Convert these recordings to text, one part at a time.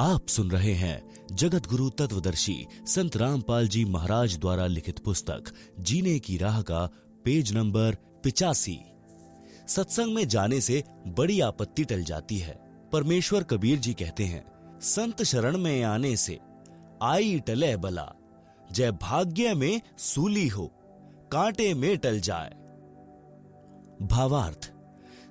आप सुन रहे हैं जगत गुरु तत्वदर्शी संत रामपाल जी महाराज द्वारा लिखित पुस्तक जीने की राह का पेज नंबर 85। सत्संग में जाने से बड़ी आपत्ति टल जाती है। परमेश्वर कबीर जी कहते हैं, संत शरण में आने से आई टले बला, जय भाग्य में सूली हो कांटे में टल जाए। भावार्थ,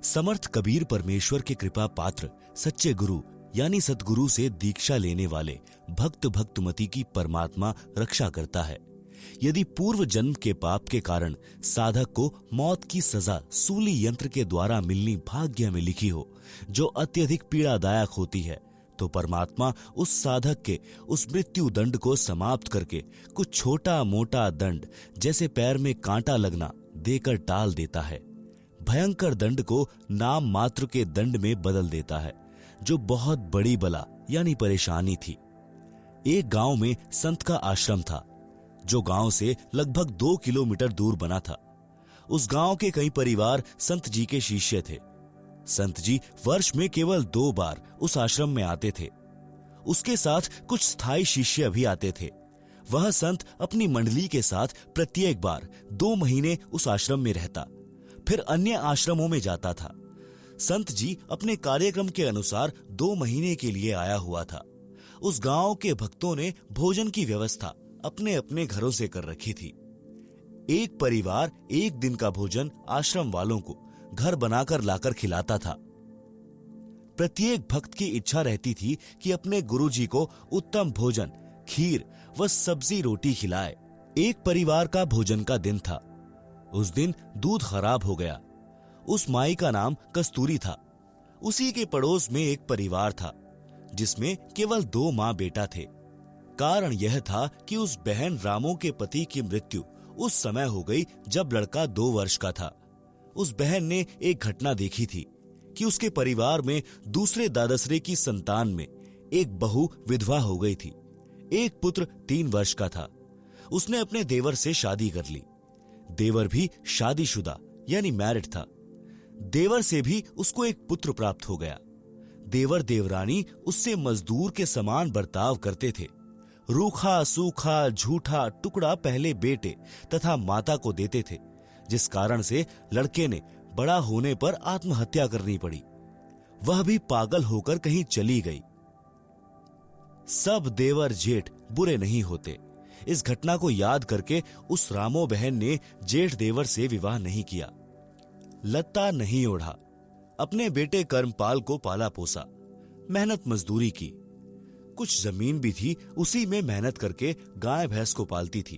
समर्थ कबीर परमेश्वर के कृपा पात्र सच्चे गुरु यानी सतगुरु से दीक्षा लेने वाले भक्त भक्तमती की परमात्मा रक्षा करता है। यदि पूर्व जन्म के पाप के कारण साधक को मौत की सजा सूली यंत्र के द्वारा मिलनी भाग्य में लिखी हो, जो अत्यधिक पीड़ादायक होती है, तो परमात्मा उस साधक के उस मृत्यु दंड को समाप्त करके कुछ छोटा मोटा दंड जैसे पैर में कांटा लगना देकर टाल देता है। भयंकर दंड को नाम मात्र के दंड में बदल देता है, जो बहुत बड़ी बला यानी परेशानी थी। एक गांव में संत का आश्रम था, जो गांव से लगभग 2 किलोमीटर दूर बना था। उस गांव के कई परिवार संत जी के शिष्य थे। संत जी वर्ष में केवल 2 बार उस आश्रम में आते थे। उसके साथ कुछ स्थायी शिष्य भी आते थे। वह संत अपनी मंडली के साथ प्रत्येक बार 2 महीने उस आश्रम में रहता, फिर अन्य आश्रमों में जाता था। संत जी अपने कार्यक्रम के अनुसार 2 महीने के लिए आया हुआ था। उस गांव के भक्तों ने भोजन की व्यवस्था अपने अपने घरों से कर रखी थी। एक परिवार एक दिन का भोजन आश्रम वालों को घर बनाकर लाकर खिलाता था। प्रत्येक भक्त की इच्छा रहती थी कि अपने गुरुजी को उत्तम भोजन, खीर व सब्जी रोटी खिलाए। एक परिवार का भोजन का दिन था। उस दिन दूध खराब हो गया। उस माई का नाम कस्तूरी था। उसी के पड़ोस में एक परिवार था, जिसमें केवल 2 माँ बेटा थे। कारण यह था कि उस बहन रामू के पति की मृत्यु उस समय हो गई जब लड़का 2 वर्ष का था। उस बहन ने एक घटना देखी थी कि उसके परिवार में दूसरे दादसरे की संतान में एक बहू विधवा हो गई थी। एक पुत्र 3 वर्ष का था। उसने अपने देवर से शादी कर ली। देवर भी शादीशुदा यानी मैरिड था। देवर से भी उसको एक पुत्र प्राप्त हो गया। देवर देवरानी उससे मजदूर के समान बर्ताव करते थे। रूखा सूखा झूठा टुकड़ा पहले बेटे तथा माता को देते थे, जिस कारण से लड़के ने बड़ा होने पर आत्महत्या करनी पड़ी। वह भी पागल होकर कहीं चली गई। सब देवर जेठ बुरे नहीं होते। इस घटना को याद करके उस रामो बहन ने जेठ देवर से विवाह नहीं किया, लत्ता नहीं ओढ़ा, अपने बेटे कर्मपाल को पाला पोसा, मेहनत मजदूरी की। कुछ जमीन भी थी, उसी में मेहनत करके गाय भैंस को पालती थी।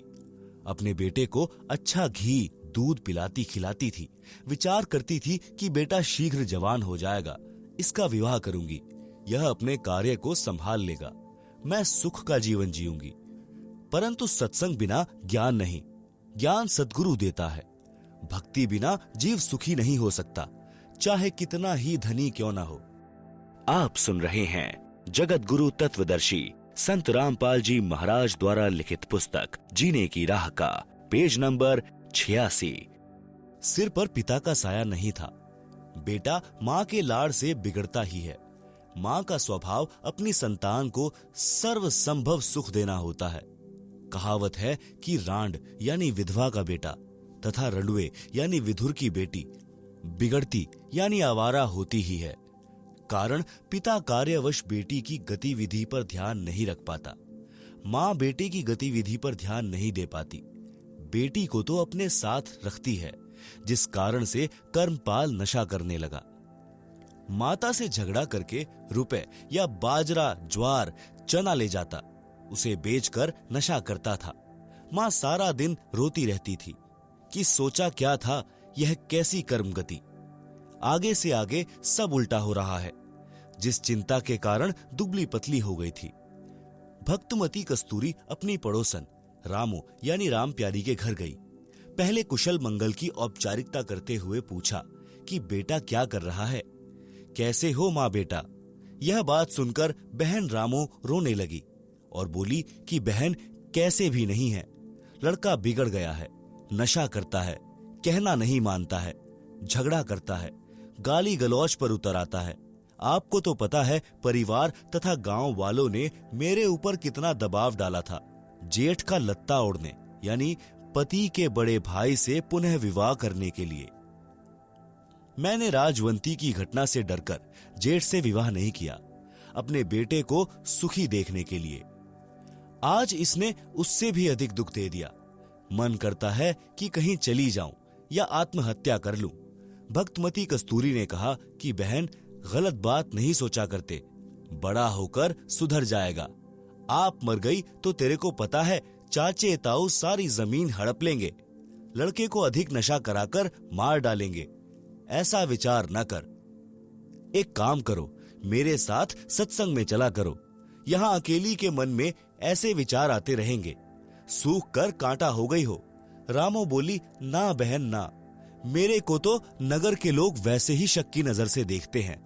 अपने बेटे को अच्छा घी दूध पिलाती खिलाती थी। विचार करती थी कि बेटा शीघ्र जवान हो जाएगा, इसका विवाह करूंगी, यह अपने कार्य को संभाल लेगा, मैं सुख का जीवन जीऊंगी। परंतु सत्संग बिना ज्ञान नहीं, ज्ञान सद्गुरु देता है। भक्ति बिना जीव सुखी नहीं हो सकता, चाहे कितना ही धनी क्यों ना हो। आप सुन रहे हैं जगत गुरु तत्वदर्शी संत रामपाल जी महाराज द्वारा लिखित पुस्तक जीने की राह का पेज नंबर 86। सिर पर पिता का साया नहीं था। बेटा माँ के लाड़ से बिगड़ता ही है। माँ का स्वभाव अपनी संतान को सर्व संभव सुख देना होता है। कहावत है कि रांड यानी विधवा का बेटा तथा रंडवे यानी विधुर की बेटी बिगड़ती यानी आवारा होती ही है। कारण पिता कार्यवश बेटी की गतिविधि पर ध्यान नहीं रख पाता। माँ बेटे की गतिविधि पर ध्यान नहीं दे पाती। बेटी को तो अपने साथ रखती है, जिस कारण से कर्मपाल नशा करने लगा। माता से झगड़ा करके रुपए या बाजरा ज्वार चना ले जाता, उसे बेचकर नशा करता था। माँ सारा दिन रोती रहती थी कि सोचा क्या था, यह कैसी कर्म गति। आगे से आगे सब उल्टा हो रहा है, जिस चिंता के कारण दुबली पतली हो गई थी। भक्तमती कस्तूरी अपनी पड़ोसन रामू यानी राम प्यारी के घर गई। पहले कुशल मंगल की औपचारिकता करते हुए पूछा कि बेटा क्या कर रहा है, कैसे हो माँ बेटा। यह बात सुनकर बहन रामू रोने लगी और बोली कि बहन कैसे भी नहीं है, लड़का बिगड़ गया है, नशा करता है, कहना नहीं मानता है, झगड़ा करता है, गाली गलौज पर उतर आता है, आपको तो पता है परिवार तथा गांव वालों ने मेरे ऊपर कितना दबाव डाला था जेठ का लत्ता ओढ़ने यानी पति के बड़े भाई से पुनः विवाह करने के लिए। मैंने राजवंती की घटना से डरकर जेठ से विवाह नहीं किया, अपने बेटे को सुखी देखने के लिए। आज इसने उससे भी अधिक दुख दे दिया। मन करता है कि कहीं चली जाऊं या आत्महत्या कर लूं। भक्तमती कस्तूरी ने कहा कि बहन, गलत बात नहीं सोचा करते, बड़ा होकर सुधर जाएगा। आप मर गई तो तेरे को पता है चाचे ताऊ सारी जमीन हड़प लेंगे, लड़के को अधिक नशा कराकर मार डालेंगे। ऐसा विचार न कर। एक काम करो, मेरे साथ सत्संग में चला करो। यहां अकेली के मन में ऐसे विचार आते रहेंगे। सूख कर कांटा हो गई हो। रामो बोली, ना बहन ना, मेरे को तो नगर के लोग वैसे ही शक की नजर से देखते हैं।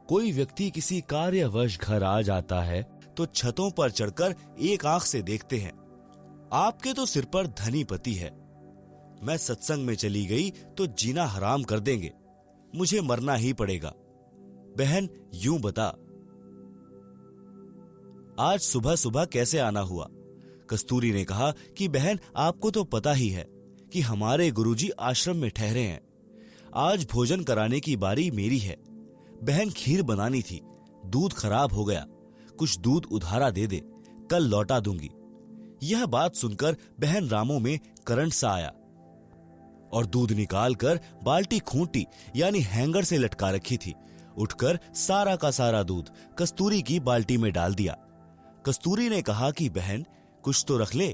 कोई व्यक्ति किसी कार्यवश घर आ जाता है तो छतों पर चढ़कर एक आंख से देखते हैं। आपके तो सिर पर धनी पति है। मैं सत्संग में चली गई तो जीना हराम कर देंगे, मुझे मरना ही पड़ेगा। बहन यूं बता, आज सुबह सुबह कैसे आना हुआ? कस्तूरी ने कहा कि बहन, आपको तो पता ही है कि हमारे गुरुजी आश्रम में ठहरे हैं। आज भोजन कराने की बारी मेरी है। बहन खीर बनानी थी, दूध खराब हो गया, कुछ दूध उधारा दे दे, कल लौटा दूंगी। यह बात सुनकर बहन रामो में करंट सा आया और दूध निकालकर बाल्टी खूंटी यानी हैंगर से लटका रखी थी, उठकर सारा का सारा दूध कस्तूरी की बाल्टी में डाल दिया। कस्तूरी ने कहा कि बहन कुछ तो रख ले।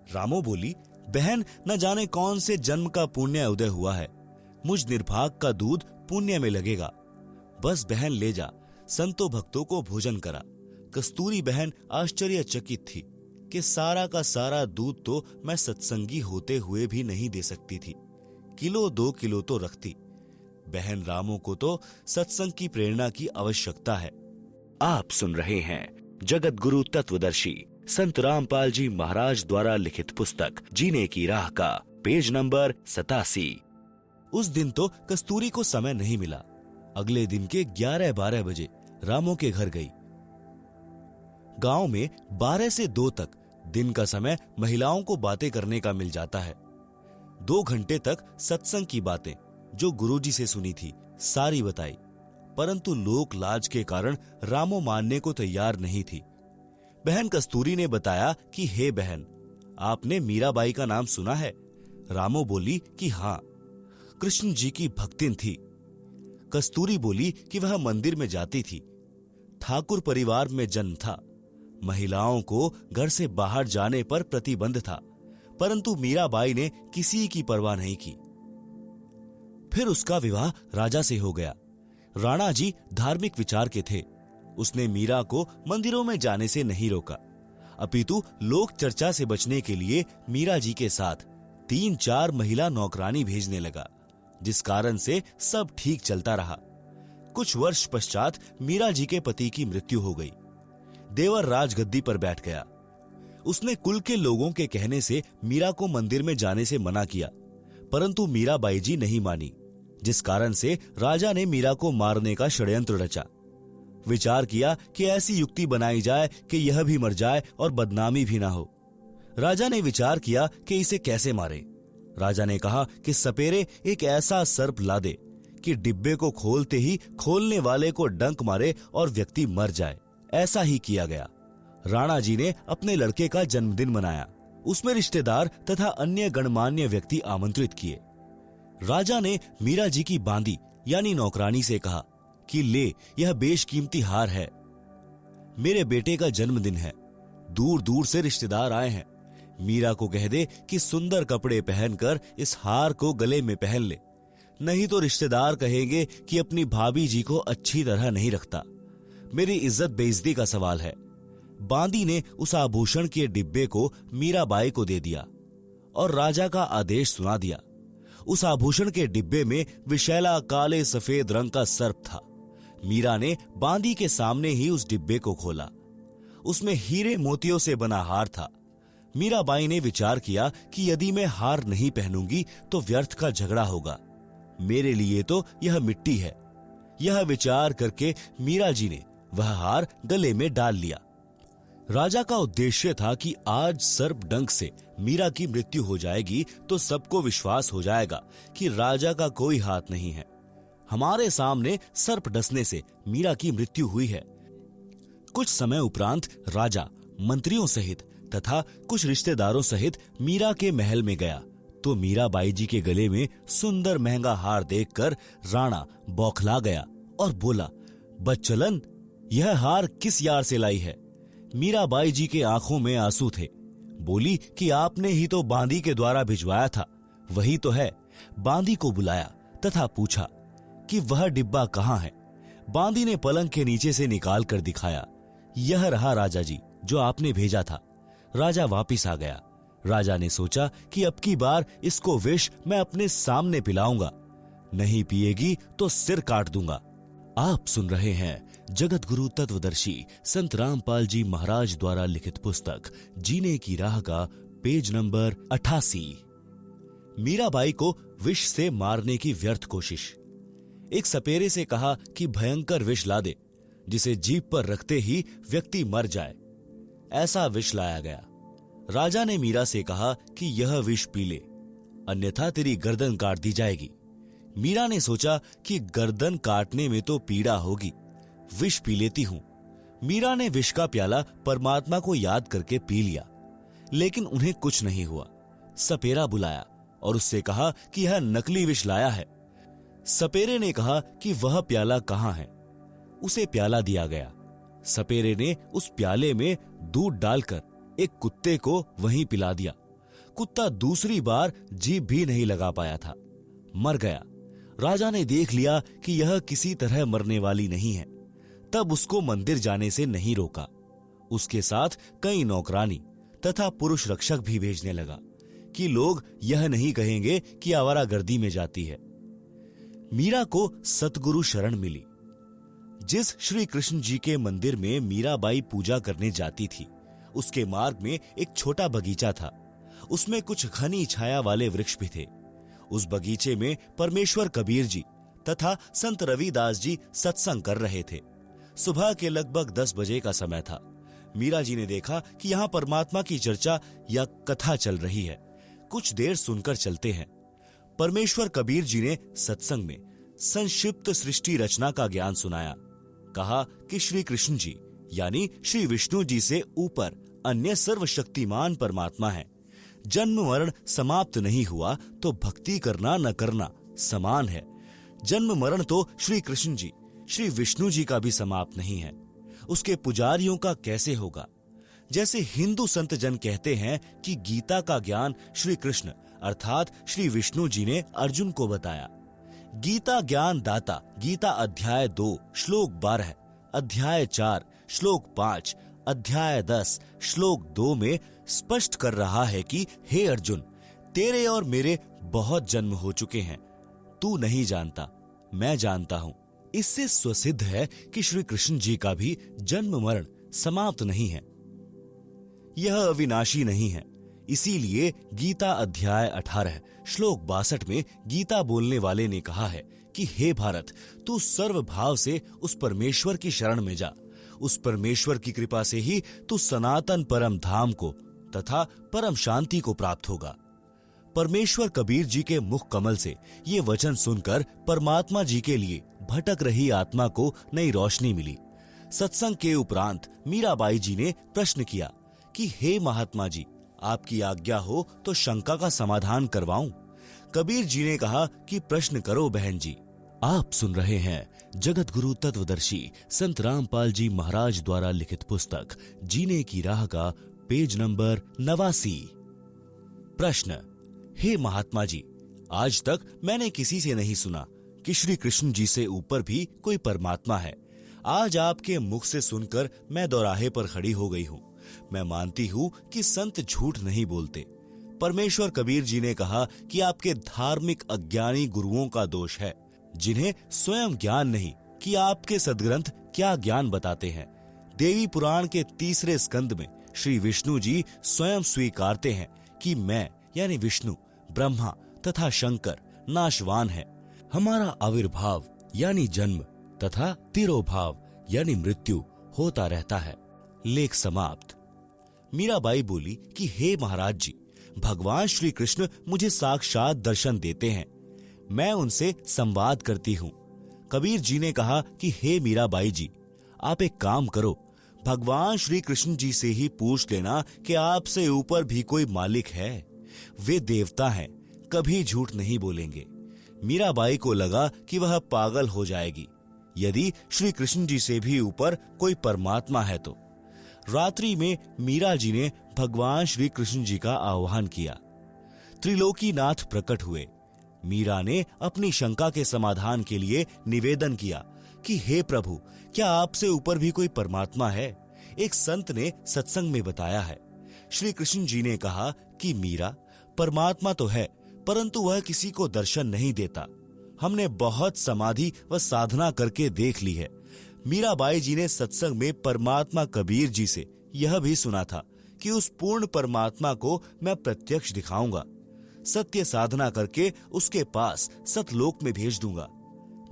रामो बोली, बहन न जाने कौन से जन्म का पुण्य उदय हुआ है, मुझ निर्भाग का दूध पुण्य में लगेगा। बस बहन ले जा, संतों भक्तों को भोजन करा। कस्तूरी बहन आश्चर्यचकित थी कि सारा का सारा दूध तो मैं सत्संगी होते हुए भी नहीं दे सकती थी, किलो 2 किलो तो रखती। बहन रामो को तो सत्संग की प्रेरणा की आवश्यकता है। आप सुन रहे हैं जगत गुरु तत्वदर्शी संत रामपाल जी महाराज द्वारा लिखित पुस्तक जीने की राह का पेज नंबर 87। उस दिन तो कस्तूरी को समय नहीं मिला। अगले दिन के 11-12 बजे रामो के घर गई। गांव में 12 से 2 तक दिन का समय महिलाओं को बातें करने का मिल जाता है। 2 घंटे तक सत्संग की बातें जो गुरुजी से सुनी थी सारी बताई, परंतु लोक लाज के कारण रामो मानने को तैयार नहीं थी। बहन कस्तूरी ने बताया कि हे बहन, आपने मीराबाई का नाम सुना है? रामो बोली कि हाँ, कृष्ण जी की भक्तिन थी। कस्तूरी बोली कि वह मंदिर में जाती थी। ठाकुर परिवार में जन्म था। महिलाओं को घर से बाहर जाने पर प्रतिबंध था, परंतु मीराबाई ने किसी की परवाह नहीं की। फिर उसका विवाह राजा से हो गया। राणा जी धार्मिक विचार के थे। उसने मीरा को मंदिरों में जाने से नहीं रोका, अपितु लोक चर्चा से बचने के लिए मीरा जी के साथ 3-4 महिला नौकरानी भेजने लगा, जिस कारण से सब ठीक चलता रहा। कुछ वर्ष पश्चात मीरा जी के पति की मृत्यु हो गई। देवर राजगद्दी पर बैठ गया। उसने कुल के लोगों के कहने से मीरा को मंदिर में जाने से मना किया, परंतु मीराबाई जी नहीं मानी, जिस कारण से राजा ने मीरा को मारने का षड्यंत्र रचा। विचार किया कि ऐसी युक्ति बनाई जाए कि यह भी मर जाए और बदनामी भी ना हो। राजा ने विचार किया कि इसे कैसे मारे। राजा ने कहा कि सपेरे एक ऐसा सर्प ला दे कि डिब्बे को खोलते ही खोलने वाले को डंक मारे और व्यक्ति मर जाए। ऐसा ही किया गया। राणा जी ने अपने लड़के का जन्मदिन मनाया। उसमें रिश्तेदार तथा अन्य गणमान्य व्यक्ति आमंत्रित किए। राजा ने मीरा जी की बांदी यानी नौकरानी से कहा कि ले, यह बेशकीमती हार है, मेरे बेटे का जन्मदिन है, दूर दूर से रिश्तेदार आए हैं। मीरा को कह दे कि सुंदर कपड़े पहनकर इस हार को गले में पहन ले, नहीं तो रिश्तेदार कहेंगे कि अपनी भाभी जी को अच्छी तरह नहीं रखता। मेरी इज्जत बेइज्जती का सवाल है। बांदी ने उस आभूषण के डिब्बे को मीराबाई को दे दिया और राजा का आदेश सुना दिया। उस आभूषण के डिब्बे में विशैला काले सफेद रंग का सर्प था। मीरा ने बांदी के सामने ही उस डिब्बे को खोला। उसमें हीरे मोतियों से बना हार था। मीराबाई ने विचार किया कि यदि मैं हार नहीं पहनूंगी तो व्यर्थ का झगड़ा होगा। मेरे लिए तो यह मिट्टी है, यह विचार करके मीरा जी ने वह हार गले में डाल लिया। राजा का उद्देश्य था कि आज सर्प डंक से मीरा की मृत्यु हो जाएगी तो सबको विश्वास हो जाएगा कि राजा का कोई हाथ नहीं है। हमारे सामने सर्प डसने से मीरा की मृत्यु हुई है। कुछ समय उपरांत राजा मंत्रियों सहित तथा कुछ रिश्तेदारों सहित मीरा के महल में गया तो मीराबाई जी के गले में सुंदर महंगा हार देखकर राणा बौखला गया और बोला, बच्चलन, यह हार किस यार से लाई है? मीराबाई जी के आंखों में आंसू थे। बोली कि आपने ही तो बांदी के द्वारा भिजवाया था, वही तो है। बांदी को बुलाया तथा पूछा कि वह डिब्बा कहाँ है। बांदी ने पलंग के नीचे से निकाल कर दिखाया, यह रहा राजा जी जो आपने भेजा था। राजा वापिस आ गया। राजा ने सोचा कि अब की बार इसको विष मैं अपने सामने पिलाऊंगा, नहीं पिएगी तो सिर काट दूंगा। आप सुन रहे हैं जगत गुरु तत्वदर्शी संत रामपाल जी महाराज द्वारा लिखित पुस्तक जीने की राह का पेज नंबर 88। मीराबाई को विष से मारने की व्यर्थ कोशिश। एक सपेरे से कहा कि भयंकर विष ला दे जिसे जीभ पर रखते ही व्यक्ति मर जाए। ऐसा विष लाया गया। राजा ने मीरा से कहा कि यह विष पी ले, अन्यथा तेरी गर्दन काट दी जाएगी। मीरा ने सोचा कि गर्दन काटने में तो पीड़ा होगी, विष पी लेती हूं। मीरा ने विष का प्याला परमात्मा को याद करके पी लिया, लेकिन उन्हें कुछ नहीं हुआ। सपेरा बुलाया और उससे कहा कि यह नकली विष लाया है। सपेरे ने कहा कि वह प्याला कहाँ है। उसे प्याला दिया गया। सपेरे ने उस प्याले में दूध डालकर एक कुत्ते को वहीं पिला दिया। कुत्ता दूसरी बार जीभ भी नहीं लगा पाया था, मर गया। राजा ने देख लिया कि यह किसी तरह मरने वाली नहीं है, तब उसको मंदिर जाने से नहीं रोका। उसके साथ कई नौकरानी तथा पुरुष रक्षक भी भेजने लगा कि लोग यह नहीं कहेंगे कि आवारागर्दी में जाती है। मीरा को सतगुरु शरण मिली। जिस श्री कृष्ण जी के मंदिर में मीराबाई पूजा करने जाती थी, उसके मार्ग में एक छोटा बगीचा था। उसमें कुछ घनी छाया वाले वृक्ष भी थे। उस बगीचे में परमेश्वर कबीर जी तथा संत रविदास जी सत्संग कर रहे थे। सुबह के लगभग 10 बजे का समय था। मीरा जी ने देखा कि यहाँ परमात्मा की चर्चा या कथा चल रही है, कुछ देर सुनकर चलते हैं। परमेश्वर कबीर जी ने सत्संग में संक्षिप्त सृष्टि रचना का ज्ञान सुनाया। कहा कि श्री कृष्ण जी यानी श्री विष्णु जी से ऊपर अन्य सर्वशक्तिमान परमात्मा है। जन्म मरण समाप्त नहीं हुआ तो भक्ति करना न करना समान है। जन्म मरण तो श्री कृष्ण जी, श्री विष्णु जी का भी समाप्त नहीं है, उसके पुजारियों का कैसे होगा? जैसे हिंदू संत जन कहते हैं कि गीता का ज्ञान श्री कृष्ण अर्थात श्री विष्णु जी ने अर्जुन को बताया। गीता ज्ञान दाता गीता अध्याय 2 श्लोक 12, अध्याय 4 श्लोक 5, अध्याय 10 श्लोक 2 में स्पष्ट कर रहा है कि हे अर्जुन, तेरे और मेरे बहुत जन्म हो चुके हैं, तू नहीं जानता, मैं जानता हूं। इससे स्वसिद्ध है कि श्री कृष्ण जी का भी जन्म मरण समाप्त नहीं है, यह अविनाशी नहीं है। इसीलिए गीता अध्याय 18 श्लोक 62 में गीता बोलने वाले ने कहा है कि हे भारत, तू सर्व भाव से उस परमेश्वर की शरण में जा। उस परमेश्वर की कृपा से ही तू सनातन परम धाम को तथा परम शांति को प्राप्त होगा। परमेश्वर कबीर जी के मुख कमल से ये वचन सुनकर परमात्मा जी के लिए भटक रही आत्मा को नई रोशनी मिली। सत्संग के उपरांत मीराबाई जी ने प्रश्न किया कि हे महात्मा जी, आपकी आज्ञा हो तो शंका का समाधान करवाऊं। कबीर जी ने कहा कि प्रश्न करो बहन जी। आप सुन रहे हैं जगत गुरु तत्वदर्शी संत रामपाल जी महाराज द्वारा लिखित पुस्तक जीने की राह का पेज नंबर 89। प्रश्न, हे महात्मा जी, आज तक मैंने किसी से नहीं सुना कि श्री कृष्ण जी से ऊपर भी कोई परमात्मा है। आज आपके मुख से सुनकर मैं दोराहे पर खड़ी हो गई हूँ। मैं मानती हूँ कि संत झूठ नहीं बोलते। परमेश्वर कबीर जी ने कहा कि आपके धार्मिक अज्ञानी गुरुओं का दोष है, जिन्हें स्वयं ज्ञान नहीं कि आपके सदग्रंथ क्या ज्ञान बताते हैं। देवी पुराण के 3 स्कंद में श्री विष्णु जी स्वयं स्वीकारते हैं कि मैं यानी विष्णु, ब्रह्मा तथा शंकर नाशवान है। हमारा आविर्भाव यानी जन्म तथा तिरोभाव यानी मृत्यु होता रहता है। लेख समाप्त। मीराबाई बोली कि हे महाराज जी, भगवान श्री कृष्ण मुझे साक्षात दर्शन देते हैं, मैं उनसे संवाद करती हूँ। कबीर जी ने कहा कि हे मीराबाई जी, आप एक काम करो, भगवान श्री कृष्ण जी से ही पूछ लेना कि आपसे ऊपर भी कोई मालिक है। वे देवता हैं, कभी झूठ नहीं बोलेंगे। मीराबाई को लगा कि वह पागल हो जाएगी यदि श्री कृष्ण जी से भी ऊपर कोई परमात्मा है तो। रात्रि में मीरा जी ने भगवान श्री कृष्ण जी का आह्वान किया। त्रिलोकीनाथ प्रकट हुए। मीरा ने अपनी शंका के समाधान के लिए निवेदन किया कि हे प्रभु, क्या आपसे ऊपर भी कोई परमात्मा है? एक संत ने सत्संग में बताया है। श्री कृष्ण जी ने कहा कि मीरा, परमात्मा तो है, परंतु वह किसी को दर्शन नहीं देता। हमने बहुत समाधि व साधना करके देख ली है। मीराबाई जी ने सत्संग में परमात्मा कबीर जी से यह भी सुना था कि उस पूर्ण परमात्मा को मैं प्रत्यक्ष दिखाऊंगा, सत्य साधना करके उसके पास सतलोक में भेज दूंगा।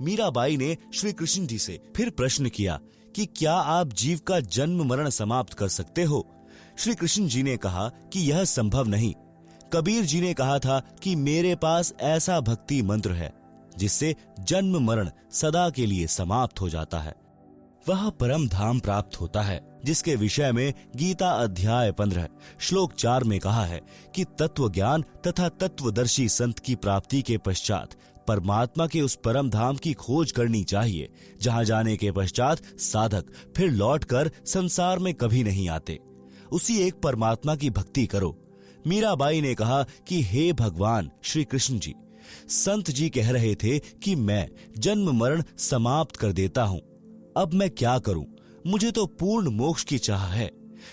मीराबाई ने श्री कृष्ण जी से फिर प्रश्न किया कि क्या आप जीव का जन्म मरण समाप्त कर सकते हो? श्री कृष्ण जी ने कहा कि यह संभव नहीं। कबीर जी ने कहा था कि मेरे पास ऐसा भक्ति मंत्र है जिससे जन्म मरण सदा के लिए समाप्त हो जाता है। वह परम धाम प्राप्त होता है जिसके विषय में गीता अध्याय 15 श्लोक 4 में कहा है कि तत्व ज्ञान तथा तत्वदर्शी संत की प्राप्ति के पश्चात परमात्मा के उस परम धाम की खोज करनी चाहिए, जहां जाने के पश्चात साधक फिर लौटकर संसार में कभी नहीं आते। उसी एक परमात्मा की भक्ति करो। मीराबाई ने कहा कि हे भगवान श्री कृष्ण जी, संत जी कह रहे थे कि मैं जन्म मरण समाप्त कर देता हूँ, अब मैं क्या करूं? मुझे तो पूर्ण मोक्ष की चाह है।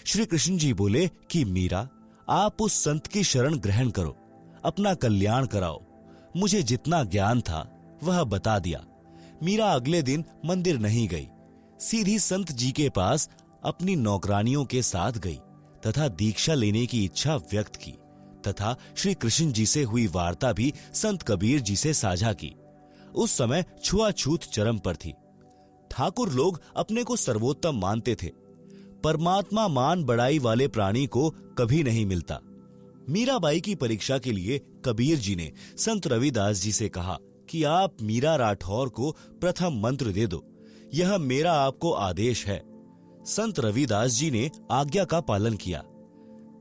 श्री कृष्ण जी बोले कि मीरा, आप उस संत की शरण ग्रहण करो, अपना कल्याण कराओ। मुझे जितना ज्ञान था वह बता दिया। मीरा अगले दिन मंदिर नहीं गई, सीधी संत जी के पास अपनी नौकरानियों के साथ गई तथा दीक्षा लेने की इच्छा व्यक्त की तथा श्री कृष्ण जी से हुई वार्ता भी संत कबीर जी से साझा की। उस समय छुआछूत चरम पर थी। ठाकुर लोग अपने को सर्वोत्तम मानते थे। परमात्मा मान बड़ाई वाले प्राणी को कभी नहीं मिलता। मीराबाई की परीक्षा के लिए कबीर जी ने संत रविदास जी से कहा कि आप मीरा राठौर को प्रथम मंत्र दे दो, यह मेरा आपको आदेश है। संत रविदास जी ने आज्ञा का पालन किया।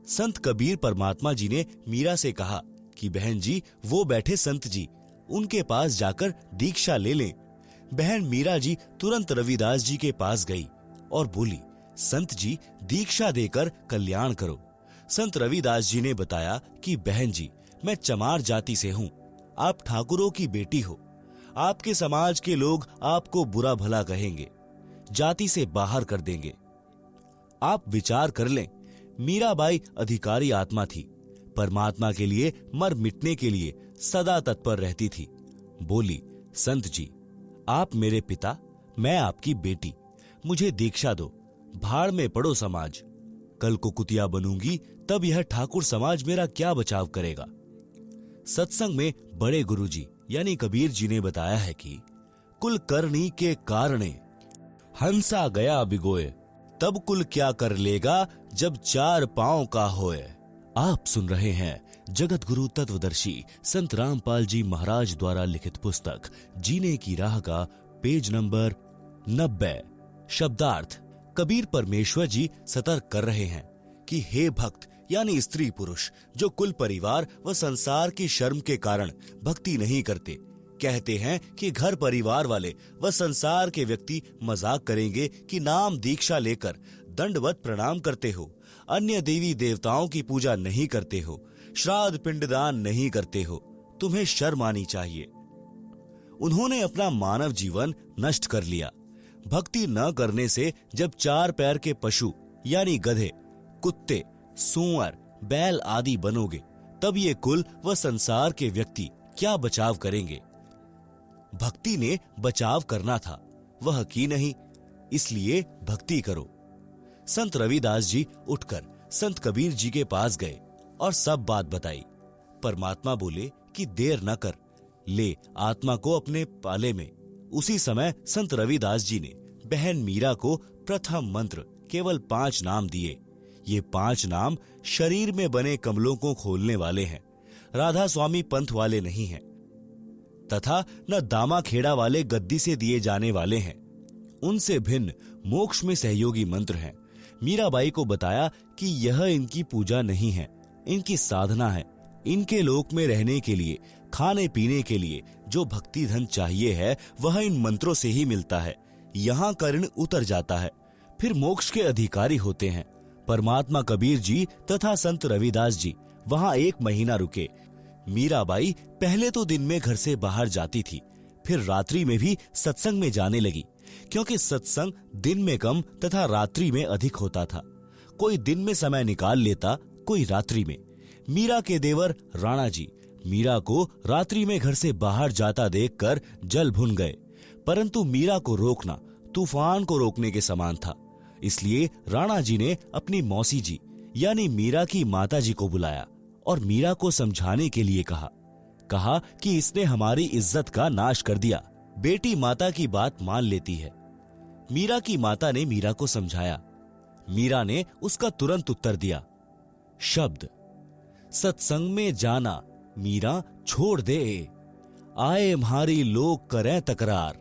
संत कबीर परमात्मा जी ने मीरा से कहा कि बहन जी, वो बैठे संत जी, उनके पास जाकर दीक्षा ले लें। बहन मीरा जी तुरंत रविदास जी के पास गई और बोली, संत जी, दीक्षा देकर कल्याण करो। संत रविदास जी ने बताया कि बहन जी, मैं चमार जाति से हूँ, आप ठाकुरों की बेटी हो, आपके समाज के लोग आपको बुरा भला कहेंगे, जाति से बाहर कर देंगे। आप विचार कर लें। मीराबाई अधिकारी आत्मा थी, परमात्मा के लिए मर मिटने के लिए सदा तत्पर रहती थी। बोली, संत जी, आप मेरे पिता, मैं आपकी बेटी, मुझे दीक्षा दो, भाड़ में पड़ो समाज। कल को कुतिया बनूंगी तब यह ठाकुर समाज मेरा क्या बचाव करेगा। सत्संग में बड़े गुरुजी यानी कबीर जी ने बताया है कि कुल करनी के कारणे हंसा गया बिगोए, तब कुल क्या कर लेगा जब चार पांव का होए। आप सुन रहे हैं जगत गुरु तत्वदर्शी संत रामपाल जी महाराज द्वारा लिखित पुस्तक जीने की राह का पेज नंबर 90। शब्दार्थ। कबीर परमेश्वर जी सतर्क कर रहे हैं कि हे भक्त यानी स्त्री पुरुष जो कुल परिवार व संसार की शर्म के कारण भक्ति नहीं करते, कहते हैं कि घर परिवार वाले व संसार के व्यक्ति मजाक करेंगे कि नाम दीक्षा लेकर दंडवत प्रणाम करते हो, अन्य देवी देवताओं की पूजा नहीं करते हो, श्राद्ध पिंडदान नहीं करते हो, तुम्हें शर्म आनी चाहिए। उन्होंने अपना मानव जीवन नष्ट कर लिया। भक्ति न करने से जब चार पैर के पशु यानी गधे, कुत्ते, सूअर, बैल आदि बनोगे, तब ये कुल व संसार के व्यक्ति क्या बचाव करेंगे। भक्ति ने बचाव करना था, वह की नहीं, इसलिए भक्ति करो। संत रविदास जी उठकर संत कबीर जी के पास गए और सब बात बताई। परमात्मा बोले कि देर न कर, ले आत्मा को अपने पाले में, उसी समय संत रविदास जी ने बहन मीरा को प्रथम मंत्र केवल 5 नाम दिए। ये 5 नाम शरीर में बने कमलों को खोलने वाले हैं, राधा स्वामी पंथ वाले नहीं हैं, तथा न दामा खेड़ा वाले गद्दी से दिए जाने वाले हैं। उनसे भिन्न मोक्ष में सहयोगी मंत्र हैं। मीराबाई को बताया कि यह इनकी पूजा नहीं है, इनकी साधना है। इनके लोक में रहने के लिए, खाने पीने के लिए जो भक्ति धन चाहिए है वह इन मंत्रों से ही मिलता है। यहाँ का ऋण उतर जाता है, फिर मोक्ष के अधिकारी होते हैं। परमात्मा कबीर जी तथा संत रविदास जी वहां 1 महीना रुके। मीराबाई पहले तो दिन में घर से बाहर जाती थी, फिर रात्रि में भी सत्संग में जाने लगी, क्योंकि सत्संग दिन में कम तथा रात्रि में अधिक होता था। कोई दिन में समय निकाल लेता, कोई रात्रि में। मीरा के देवर राणा जी मीरा को रात्रि में घर से बाहर जाता देखकर जल भुन गए, परंतु मीरा को रोकना तूफान को रोकने के समान था। इसलिए राणा जी ने अपनी मौसी जी यानी मीरा की माता जी को बुलाया और मीरा को समझाने के लिए कहा कि इसने हमारी इज्जत का नाश कर दिया। बेटी माता की बात मान लेती है। मीरा की माता ने मीरा को समझाया। मीरा ने उसका तुरंत उत्तर दिया। शब्द सत्संग में जाना मीरा छोड़ दे, आए म्हारी लोग करें तकरार।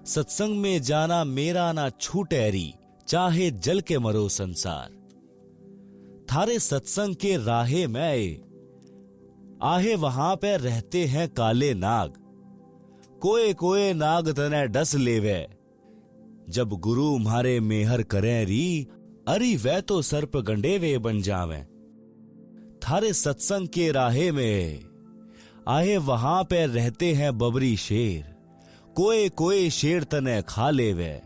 सत्संग में जाना मेरा ना छूटे री, चाहे जल के मरो संसार। थारे सत्संग के राहे में आहे वहां पे रहते हैं काले नाग, कोए कोए नाग तने डस लेवे। जब गुरु म्हारे मेहर करें री, अरी वह तो सर्प गंडेवे बन जावे। थारे सत्संग के राहे में आहे वहां पे रहते हैं बबरी शेर, कोए कोए शेर तने खा लेवे।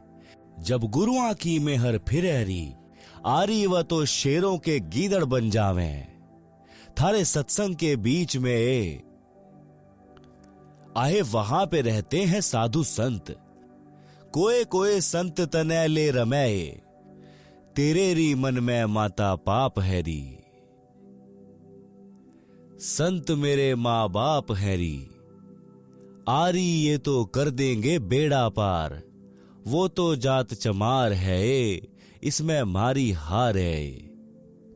जब गुरुआ की मेहर फिरे री, आरी व तो शेरों के गीदड़ बन जावे। थारे सत्संग के बीच में आए वहां पे रहते हैं साधु संत, कोए कोए संत तने ले रमे। तेरे री मन में माता पाप है री, संत मेरे माँ बाप है री। आरी ये तो कर देंगे बेड़ा पार, वो तो जात चमार है, इसमें मारी हार है।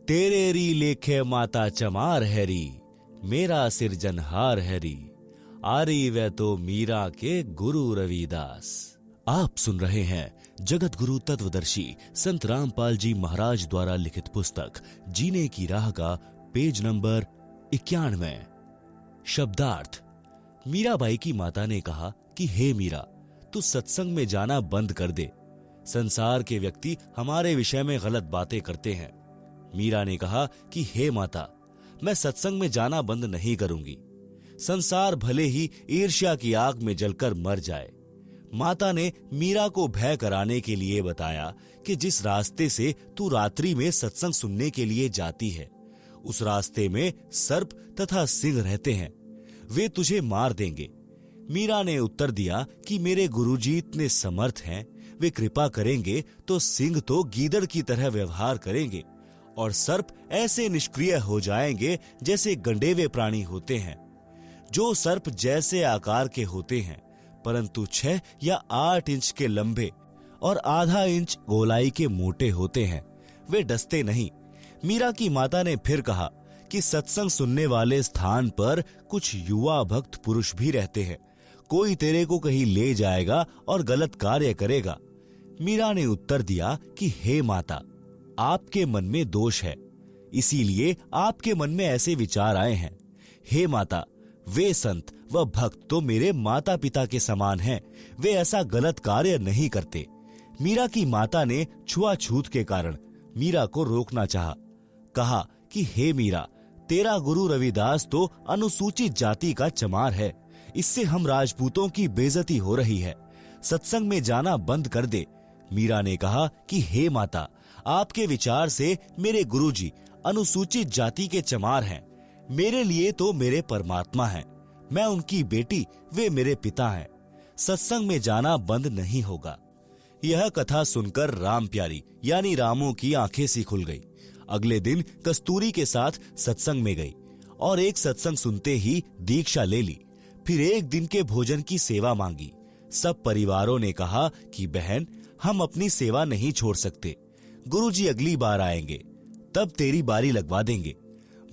तेरे री लेखे माता चमार है री, मेरा सिरजनहार है री। आरी वे तो मीरा के गुरु रविदास। आप सुन रहे हैं जगत गुरु तत्वदर्शी संत रामपाल जी महाराज द्वारा लिखित पुस्तक जीने की राह का पेज नंबर 91। शब्दार्थ। मीराबाई की माता ने कहा कि हे मीरा, तू सत्संग में जाना बंद कर दे। संसार के व्यक्ति हमारे विषय में गलत बातें करते हैं। मीरा ने कहा कि हे माता, मैं सत्संग में जाना बंद नहीं करूंगी। संसार भले ही ईर्ष्या की आग में जलकर मर जाए। माता ने मीरा को भय कराने के लिए बताया कि जिस रास्ते से तू रात्रि में सत्संग सुनने के लिए जाती है, उस रास्ते में सर्प तथा सिंह रहते हैं, वे तुझे मार देंगे। मीरा ने उत्तर दिया कि मेरे गुरुजी इतने समर्थ हैं, वे कृपा करेंगे तो सिंह तो गीदड़ की तरह व्यवहार करेंगे और सर्प ऐसे निष्क्रिय हो जाएंगे जैसे गंडेवे प्राणी होते हैं। जो सर्प जैसे आकार के होते हैं, परंतु 6 या 8 इंच के लंबे और आधा इंच गोलाई के मोटे होते हैं, वे डसते नहीं। मीरा की माता ने फिर कहा कि सत्संग सुनने वाले स्थान पर कुछ युवा भक्त पुरुष भी रहते हैं, कोई तेरे को कहीं ले जाएगा और गलत कार्य करेगा। मीरा ने उत्तर दिया कि हे माता, आपके मन में दोष है, इसीलिए आपके मन में ऐसे विचार आए हैं। हे माता, वे संत व भक्त तो मेरे माता पिता के समान हैं, वे ऐसा गलत कार्य नहीं करते। मीरा की माता ने छुआछूत के कारण मीरा को रोकना चाहा। कहा कि हे मीरा, तेरा गुरु रविदास तो अनुसूचित जाति का चमार है, इससे हम राजपूतों की बेइज्जती हो रही है, सत्संग में जाना बंद कर दे। मीरा ने कहा कि हे माता, आपके विचार से मेरे गुरुजी अनुसूचित जाति के चमार हैं, मेरे लिए तो मेरे परमात्मा हैं, मैं उनकी बेटी, वे मेरे पिता हैं, सत्संग में जाना बंद नहीं होगा। यह कथा सुनकर राम प्यारी यानी रामू की आंखें सी खुल गई। अगले दिन कस्तूरी के साथ सत्संग में गई और एक सत्संग सुनते ही दीक्षा ले ली। फिर एक दिन के भोजन की सेवा मांगी। सब परिवारों ने कहा कि बहन, हम अपनी सेवा नहीं छोड़ सकते। गुरुजी अगली बार आएंगे, तब तेरी बारी लगवा देंगे।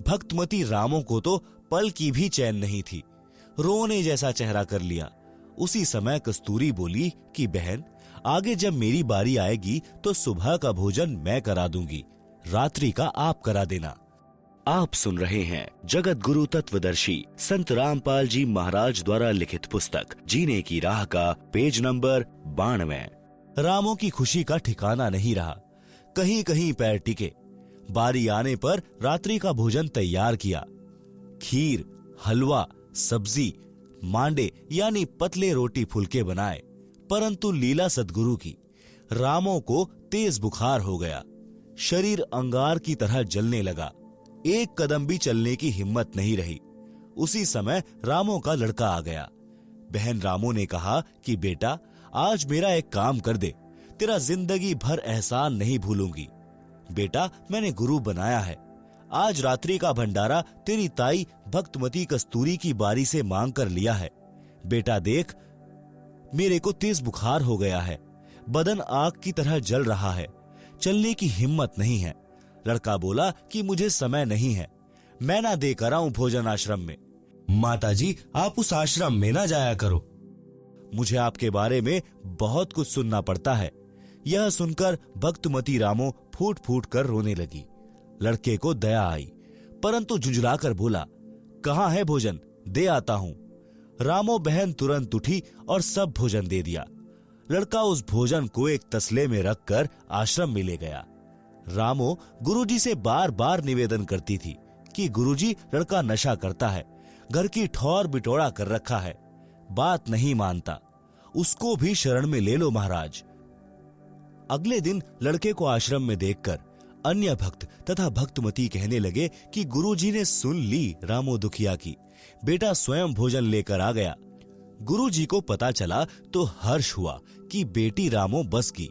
भक्तमती रामों को तो पल की भी चैन नहीं थी, रोने जैसा चेहरा कर लिया। उसी समय कस्तूरी बोली कि बहन, आगे जब मेरी बारी आएगी तो सुबह का भोजन मैं करा दूंगी, रात्रि का आप करा देना। आप सुन रहे हैं जगत गुरु तत्वदर्शी संत रामपाल जी महाराज द्वारा लिखित पुस्तक जीने की राह का पेज नंबर 92। रामों की खुशी का ठिकाना नहीं रहा, कहीं कहीं पैर टिके। बारी आने पर रात्रि का भोजन तैयार किया। खीर, हलवा, सब्जी, मांडे यानी पतले रोटी फुलके बनाए। परंतु लीला सद्गुरु की, रामों को तेज बुखार हो गया। शरीर अंगार की तरह जलने लगा, एक कदम भी चलने की हिम्मत नहीं रही। उसी समय रामों का लड़का आ गया। बहन रामों ने कहा कि बेटा, आज मेरा एक काम कर दे, तेरा जिंदगी भर एहसान नहीं भूलूंगी। बेटा, मैंने गुरु बनाया है, आज रात्रि का भंडारा तेरी ताई भक्तमती कस्तूरी की बारी से मांग कर लिया है। बेटा देख, मेरे को तेज बुखार हो गया है, बदन आग की तरह जल रहा है, चलने की हिम्मत नहीं है। लड़का बोला कि मुझे समय नहीं है, मैं ना देकर आऊं भोजन आश्रम में। माताजी, आप उस आश्रम में ना जाया करो, मुझे आपके बारे में बहुत कुछ सुनना पड़ता है। यह सुनकर भक्तमती रामो फूट फूट कर रोने लगी। लड़के को दया आई, परंतु झुंझलाकर बोला, कहाँ है भोजन, दे आता हूं। रामो बहन तुरंत उठी और सब भोजन दे दिया। लड़का उस भोजन को एक तसले में रखकर आश्रम में ले गया। रामो गुरुजी से बार बार निवेदन करती थी कि गुरुजी, लड़का नशा करता है, घर की ठौर बिटोड़ा कर रखा है, बात नहीं मानता, उसको भी शरण में ले लो महाराज। अगले दिन लड़के को आश्रम में देखकर अन्य भक्त तथा भक्तमती कहने लगे कि गुरुजी ने सुन ली रामो दुखिया की, बेटा स्वयं भोजन लेकर आ गया। गुरुजी को पता चला तो हर्ष हुआ कि बेटी रामो बस की।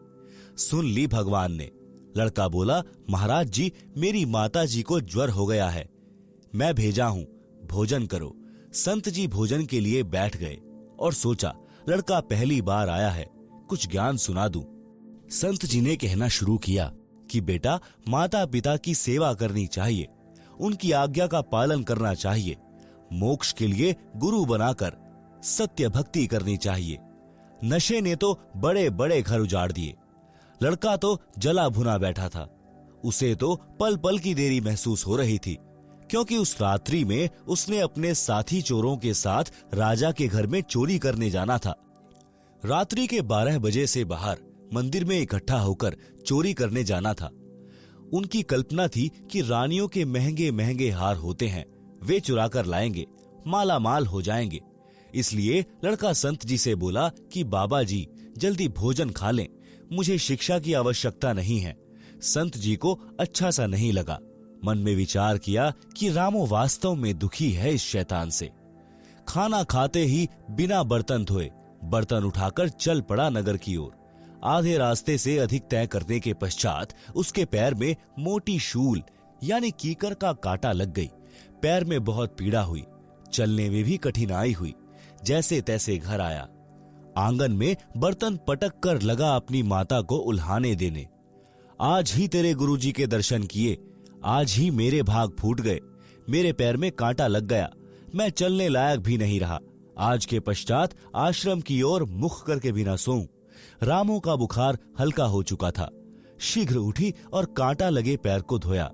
सुन ली भगवान ने। लड़का बोला, महाराज जी, मेरी माता जी को ज्वर हो गया है, मैं भेजा हूं, भोजन करो। संत जी भोजन के लिए बैठ गए और सोचा, लड़का पहली बार आया है, कुछ ज्ञान सुना दूं। संत जी ने कहना शुरू किया कि बेटा, माता पिता की सेवा करनी चाहिए, उनकी आज्ञा का पालन करना चाहिए, मोक्ष के लिए गुरु बनाकर सत्य भक्ति करनी चाहिए। नशे ने तो बड़े बड़े घर उजाड़ दिए। लड़का तो जला भुना बैठा था, उसे तो पल पल की देरी महसूस हो रही थी, क्योंकि उस रात्रि में उसने अपने साथी चोरों के साथ राजा के घर में चोरी करने जाना था। रात्रि के 12 बजे से बाहर मंदिर में इकट्ठा होकर चोरी करने जाना था। उनकी कल्पना थी कि रानियों के महंगे महंगे हार होते हैं, वे चुरा कर लाएंगे, माला माल हो जाएंगे। इसलिए लड़का संत जी से बोला कि बाबा जी, जल्दी भोजन खा लें, मुझे शिक्षा की आवश्यकता नहीं है। संत जी को अच्छा सा नहीं लगा। मन में विचार किया कि रामो वास्तव में दुखी है इस शैतान से। खाना खाते ही बिना बर्तन धोए बर्तन उठाकर चल पड़ा नगर की ओर। आधे रास्ते से अधिक तय करने के पश्चात उसके पैर में मोटी शूल यानी कीकर का कांटा लग गई। पैर में बहुत पीड़ा हुई, चलने में भी कठिनाई हुई। जैसे तैसे घर आया। आंगन में बर्तन पटक कर लगा अपनी माता को उल्हाने देने। आज ही तेरे गुरुजी के दर्शन किए, आज ही मेरे भाग फूट गए, मेरे पैर में कांटा लग गया, मैं चलने लायक भी नहीं रहा। आज के पश्चात आश्रम की ओर मुख करके भी न सोऊं। रामो का बुखार हल्का हो चुका था। शीघ्र उठी और कांटा लगे पैर को धोया।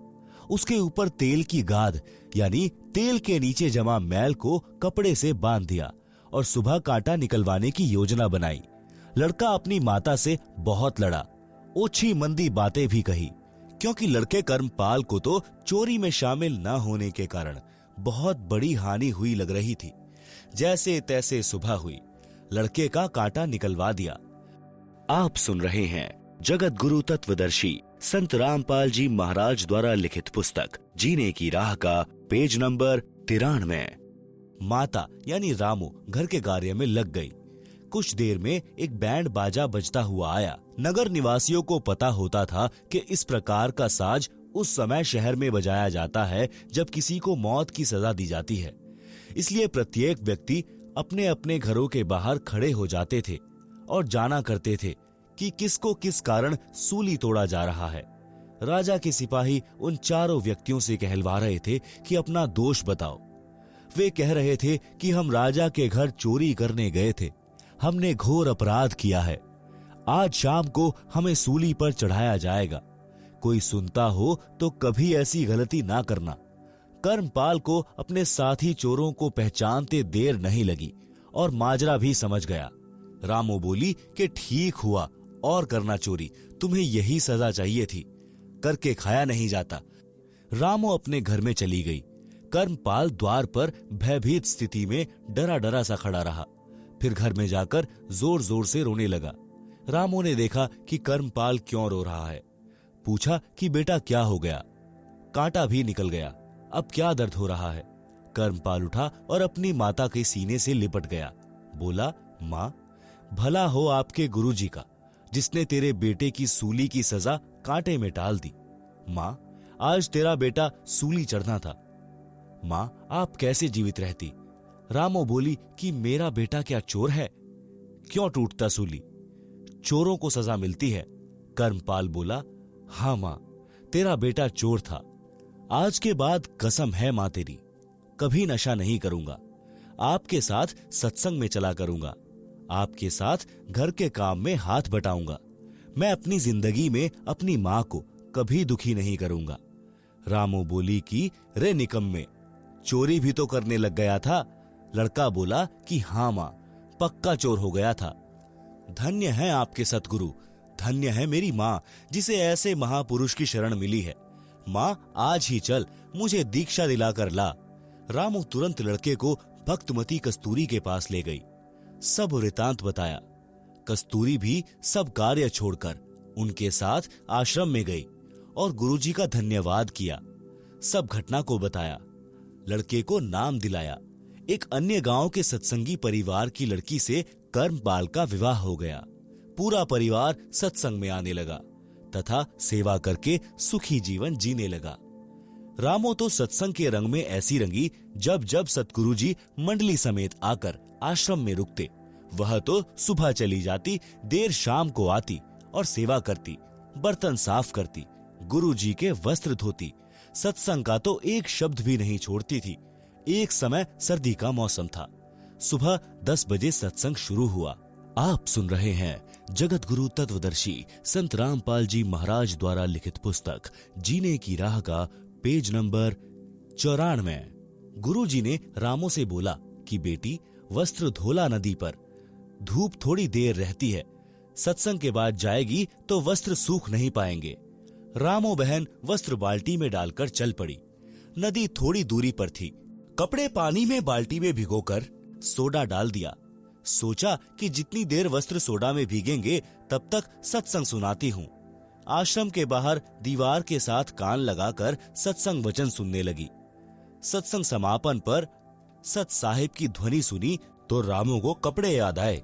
उसके ऊपर तेल की गाद यानी तेल के नीचे जमा मैल को कपड़े से बांध दिया और सुबह कांटा निकलवाने की योजना बनाई। लड़का अपनी माता से बहुत लड़ा, ओछी मंदी बातें भी कही, क्योंकि लड़के कर्मपाल को तो चोरी में शामिल न होने के कारण बहुत बड़ी हानि हुई लग रही थी। जैसे तैसे सुबह हुई, लड़के का कांटा निकलवा दिया। आप सुन रहे हैं जगत गुरु तत्वदर्शी संत रामपाल जी महाराज द्वारा लिखित पुस्तक जीने की राह का पेज नंबर 93। माता यानी रामो घर के कार्य में लग गई। कुछ देर में एक बैंड बाजा बजता हुआ आया। नगर निवासियों को पता होता था कि इस प्रकार का साज उस समय शहर में बजाया जाता है जब किसी को मौत की सजा दी जाती है। इसलिए प्रत्येक व्यक्ति अपने अपने घरों के बाहर खड़े हो जाते थे और जाना करते थे कि किसको किस कारण सूली तोड़ा जा रहा है। राजा के सिपाही उन चारों व्यक्तियों से कहलवा रहे थे कि अपना दोष बताओ। वे कह रहे थे कि हम राजा के घर चोरी करने गए थे, हमने घोर अपराध किया है, आज शाम को हमें सूली पर चढ़ाया जाएगा। कोई सुनता हो तो कभी ऐसी गलती ना करना। कर्मपाल को अपने साथी चोरों को पहचानते देर नहीं लगी और माजरा भी समझ गया। रामो बोली कि ठीक हुआ और करना चोरी, तुम्हें यही सजा चाहिए थी, करके खाया नहीं जाता। रामो अपने घर में चली गई। कर्मपाल द्वार पर भयभीत स्थिति में डरा डरा सा खड़ा रहा। फिर घर में जाकर जोर जोर से रोने लगा। रामो ने देखा कि कर्मपाल क्यों रो रहा है। पूछा कि बेटा क्या हो गया? कांटा भी निकल गया, अब क्या दर्द हो रहा है? कर्मपाल उठा और अपनी माता के सीने से लिपट गया। बोला, माँ, भला हो आपके गुरुजी का, जिसने तेरे बेटे की सूली की सजा कांटे में टाल दी। माँ, आज तेरा बेटा सूली चढ़ना था। माँ, आप कैसे जीवित रहती? रामो बोली कि मेरा बेटा क्या चोर है? क्यों टूटता सूली? चोरों को सजा मिलती है। कर्मपाल बोला, हाँ माँ, तेरा बेटा चोर था। आज के बाद कसम है माँ तेरी, कभी नशा नहीं करूंगा। आपके साथ सत्संग में चला करूंगा, आपके साथ घर के काम में हाथ बटाऊंगा। मैं अपनी जिंदगी में अपनी माँ को कभी दुखी नहीं करूंगा। रामो बोली कि रे निकम्मे, चोरी भी तो करने लग गया था। लड़का बोला कि हाँ माँ, पक्का चोर हो गया था। धन्य है आपके सतगुरु, धन्य है मेरी माँ, जिसे ऐसे महापुरुष की शरण मिली है। माँ, आज ही चल, मुझे दीक्षा दिलाकर ला। रामो तुरंत लड़के को भक्तमती कस्तूरी के पास ले गई। सब वृतांत बताया। कस्तूरी भी सब कार्य छोड़कर उनके साथ आश्रम में गई और गुरुजी का धन्यवाद किया। सब घटना को बताया, लड़के को नाम दिलाया। एक अन्य गांव के सत्संगी परिवार की लड़की से कर्मपाल का विवाह हो गया। पूरा परिवार सत्संग में आने लगा तथा सेवा करके सुखी जीवन जीने लगा। रामो तो सत्संग के रंग में ऐसी रंगी, जब जब सतगुरुजी मंडली समेत आकर आश्रम में रुकते, वह तो सुबह चली जाती, देर शाम को आती और सेवा करती, बर्तन साफ करती, गुरुजी के वस्त्र धोती। सत्संग का तो एक शब्द भी नहीं छोड़ती थी। एक समय सर्दी का मौसम था। सुबह 10 बजे सत्संग शुरू हुआ। आप सुन रहे हैं जगत गुरु तत्वदर्शी संत रामपाल जी महाराज द्वारा लिखित पुस्तक जीने की राह का पेज नंबर 94। गुरुजी ने रामो से बोला कि बेटी, वस्त्र धोला नदी पर, धूप थोड़ी देर रहती है, सत्संग के बाद जाएगी तो वस्त्र सूख नहीं पाएंगे। रामो बहन वस्त्र बाल्टी में डालकर चल पड़ी। नदी थोड़ी दूरी पर थी। कपड़े पानी में बाल्टी में भिगोकर सोडा डाल दिया। सोचा कि जितनी देर वस्त्र सोडा में भीगेंगे तब तक सत्संग सुनाती हूँ। आश्रम के बाहर दीवार के साथ कान लगाकर सत्संग वचन सुनने लगी। सत्संग समापन पर सत साहिब की ध्वनि सुनी तो रामो को कपड़े याद आए।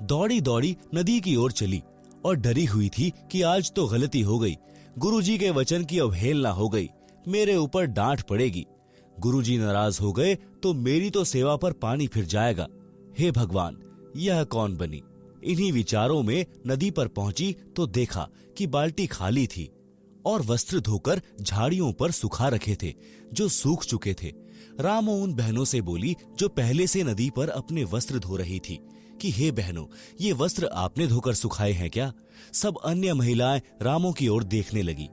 दौड़ी दौड़ी नदी की ओर चली और डरी हुई थी कि आज तो गलती हो गई, गुरुजी के वचन की अवहेलना हो गई, मेरे ऊपर डांट पड़ेगी। गुरुजी नाराज हो गए तो मेरी तो सेवा पर पानी फिर जाएगा। हे भगवान, यह कौन बनी? इन्हीं विचारों में नदी पर पहुंची तो देखा कि बाल्टी खाली थी और वस्त्र धोकर झाड़ियों पर सुखा रखे थे जो सूख चुके थे। रामो उन बहनों से बोली जो पहले से नदी पर अपने वस्त्र धो रही थी कि हे बहनों, ये वस्त्र आपने धोकर सुखाए हैं क्या? सब अन्य महिलाएं रामो की ओर देखने लगी।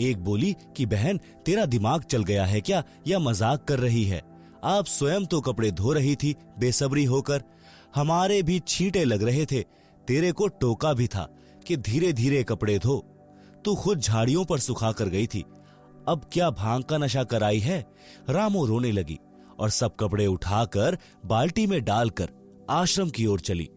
एक बोली कि बहन, तेरा दिमाग चल गया है क्या या मजाक कर रही है? आप स्वयं तो कपड़े धो रही थी बेसब्री होकर, हमारे भी छींटे लग रहे थे, तेरे को टोका भी था कि धीरे धीरे कपड़े धो। तू खुद झाड़ियों पर सुखा कर गई थी, अब क्या भांग का नशा कराई है? रामो रोने लगी और सब कपड़े उठाकर बाल्टी में डालकर आश्रम की ओर चली।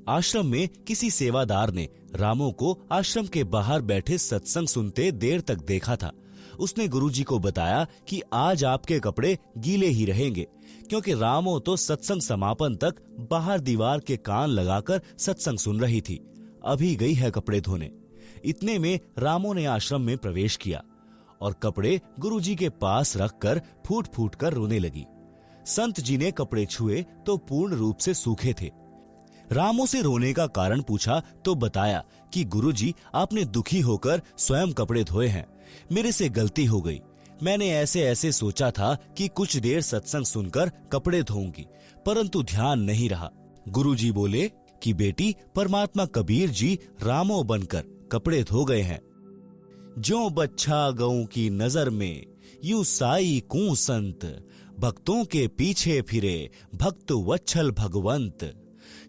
आश्रम में किसी सेवादार ने रामो को आश्रम के बाहर बैठे सत्संग सुनते देर तक देखा था। उसने गुरुजी को बताया कि आज आपके कपड़े गीले ही रहेंगे, क्योंकि रामो तो सत्संग समापन तक बाहर दीवार के कान लगाकर सत्संग सुन रही थी, अभी गई है कपड़े धोने। इतने में रामो ने आश्रम में प्रवेश किया और कपड़े गुरुजी के पास रखकर फूट फूट कर रोने लगी। संत जी ने कपड़े छुए तो पूर्ण रूप से सूखे थे। रामू से रोने का कारण पूछा तो बताया कि गुरुजी, आपने दुखी होकर स्वयं कपड़े धोए हैं। मेरे से गलती हो गई। मैंने ऐसे ऐसे सोचा था कि कुछ देर सत्संग सुनकर कपड़े धोऊंगी, परंतु ध्यान नहीं रहा। गुरुजी बोले कि बेटी, परमात्मा कबीर जी रामो बनकर कपड़े धो गए हैं। ज्यों बच्छा गऊ की नजर में, यूं साई कूं संत, भक्तों के पीछे फिरे भक्त वत्सल भगवंत।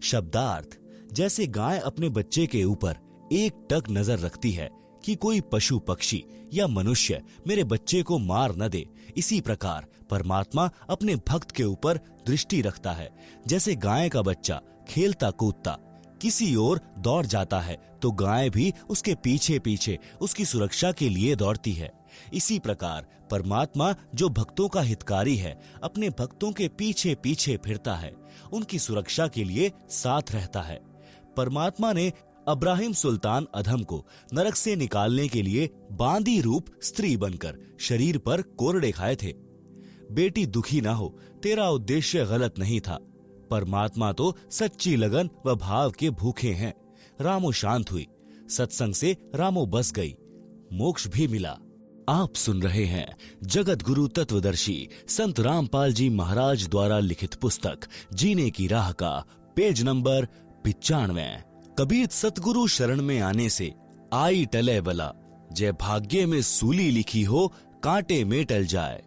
शब्दार्थ, जैसे गाय अपने बच्चे के ऊपर एक टक नजर रखती है कि कोई पशु पक्षी या मनुष्य मेरे बच्चे को मार न दे, इसी प्रकार परमात्मा अपने भक्त के ऊपर दृष्टि रखता है। जैसे गाय का बच्चा खेलता कूदता किसी ओर दौड़ जाता है तो गाय भी उसके पीछे पीछे उसकी सुरक्षा के लिए दौड़ती है। इसी प्रकार परमात्मा जो भक्तों का हितकारी है, अपने भक्तों के पीछे पीछे फिरता है, उनकी सुरक्षा के लिए साथ रहता है। परमात्मा ने अब्राहिम सुल्तान अधम को नरक से निकालने के लिए बांदी रूप स्त्री बनकर शरीर पर कोरड़े खाए थे। बेटी, दुखी ना हो, तेरा उद्देश्य गलत नहीं था। परमात्मा तो सच्ची लगन व भाव के भूखे हैं। रामो शांत हुई। सत्संग से रामो बस गई, मोक्ष भी मिला। आप सुन रहे हैं जगत गुरु तत्वदर्शी संत रामपाल जी महाराज द्वारा लिखित पुस्तक जीने की राह का पेज नंबर 95। कबीर सतगुरु शरण में आने से आई टले बला, जय भाग्य में सूली लिखी हो कांटे में टल जाए।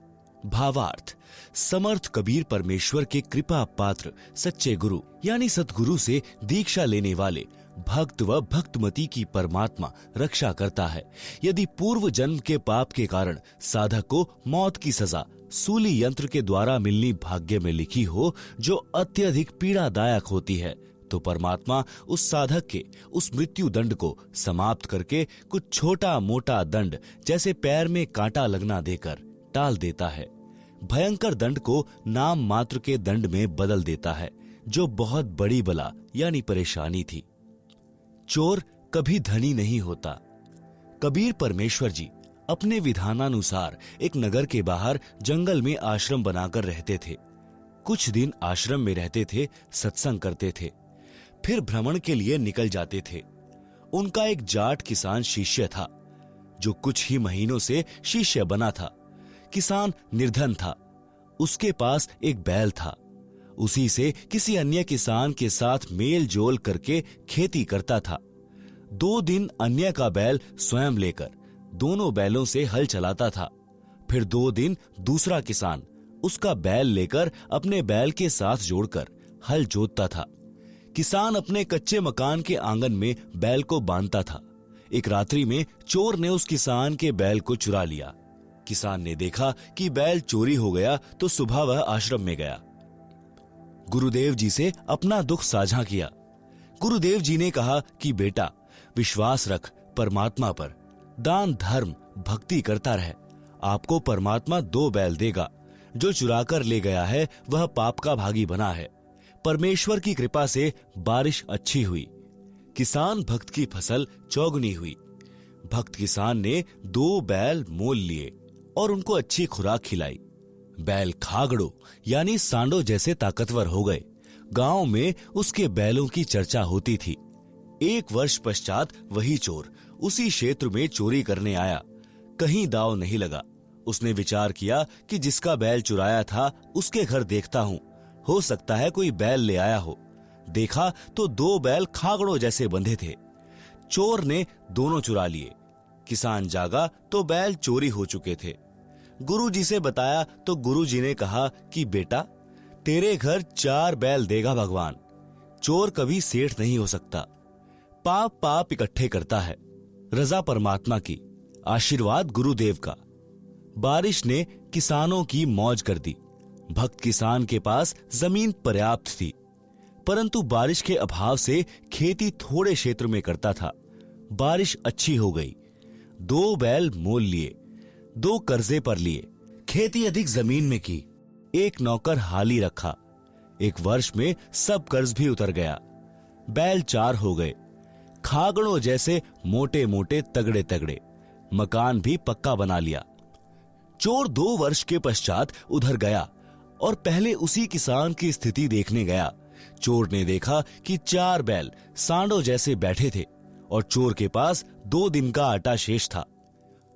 भावार्थ, समर्थ कबीर परमेश्वर के कृपा पात्र सच्चे गुरु यानी सतगुरु से दीक्षा लेने वाले भक्त व भक्तमती की परमात्मा रक्षा करता है। यदि पूर्व जन्म के पाप के कारण साधक को मौत की सजा सूली यंत्र के द्वारा मिलनी भाग्य में लिखी हो, जो अत्यधिक पीड़ादायक होती है, तो परमात्मा उस साधक के उस मृत्यु दंड को समाप्त करके कुछ छोटा मोटा दंड जैसे पैर में कांटा लगना देकर टाल देता है। भयंकर दंड को नाम मात्र के दंड में बदल देता है, जो बहुत बड़ी बला यानी परेशानी थी। चोर कभी धनी नहीं होता। कबीर परमेश्वर जी अपने विधानानुसार एक नगर के बाहर जंगल में आश्रम बनाकर रहते थे। कुछ दिन आश्रम में रहते थे, सत्संग करते थे, फिर भ्रमण के लिए निकल जाते थे। उनका एक जाट किसान शिष्य था, जो कुछ ही महीनों से शिष्य बना था। किसान निर्धन था। उसके पास एक बैल था। उसी से किसी अन्य किसान के साथ मेल जोल करके खेती करता था। 2 दिन अन्य का बैल स्वयं लेकर दोनों बैलों से हल चलाता था। फिर 2 दिन दूसरा किसान उसका बैल लेकर अपने बैल के साथ जोड़कर हल जोतता था। किसान अपने कच्चे मकान के आंगन में बैल को बांधता था। एक रात्रि में चोर ने उस किसान के बैल को चुरा लिया। किसान ने देखा कि बैल चोरी हो गया तो सुबह वह आश्रम में गया। गुरुदेव जी से अपना दुख साझा किया। गुरुदेव जी ने कहा कि बेटा, विश्वास रख परमात्मा पर, दान धर्म भक्ति करता रहे। आपको परमात्मा 2 बैल देगा। जो चुरा कर ले गया है वह पाप का भागी बना है। परमेश्वर की कृपा से बारिश अच्छी हुई। किसान भक्त की फसल चौगुनी हुई। भक्त किसान ने 2 बैल मोल लिए और उनको अच्छी खुराक खिलाई। बैल खागड़ो यानी सांडो जैसे ताकतवर हो गए। गांव में उसके बैलों की चर्चा होती थी। 1 वर्ष पश्चात वही चोर उसी क्षेत्र में चोरी करने आया। कहीं दाव नहीं लगा। उसने विचार किया कि जिसका बैल चुराया था उसके घर देखता हूं, हो सकता है कोई बैल ले आया हो। देखा तो 2 बैल खागड़ों जैसे बंधे थे। चोर ने दोनों चुरा लिए। किसान जागा तो बैल चोरी हो चुके थे। गुरुजी से बताया तो गुरुजी ने कहा कि बेटा, तेरे घर 4 बैल देगा भगवान। चोर कभी सेठ नहीं हो सकता। पाप पाप इकट्ठे करता है। रजा परमात्मा की, आशीर्वाद गुरुदेव का। बारिश ने किसानों की मौज कर दी। भक्त किसान के पास जमीन पर्याप्त थी, परंतु बारिश के अभाव से खेती थोड़े क्षेत्र में करता था। बारिश अच्छी हो गई। 2 बैल मोल लिए, 2 कर्जे पर लिए। खेती अधिक जमीन में की। 1 नौकर हाली रखा। 1 वर्ष में सब कर्ज भी उतर गया। बैल 4 हो गए। खागड़ों जैसे मोटे मोटे तगड़े तगड़े। मकान भी पक्का बना लिया। चोर 2 वर्ष के पश्चात उधर गया और पहले उसी किसान की स्थिति देखने गया। चोर ने देखा कि 4 बैल सांडों जैसे बैठे थे और चोर के पास 2 दिन का आटा शेष था।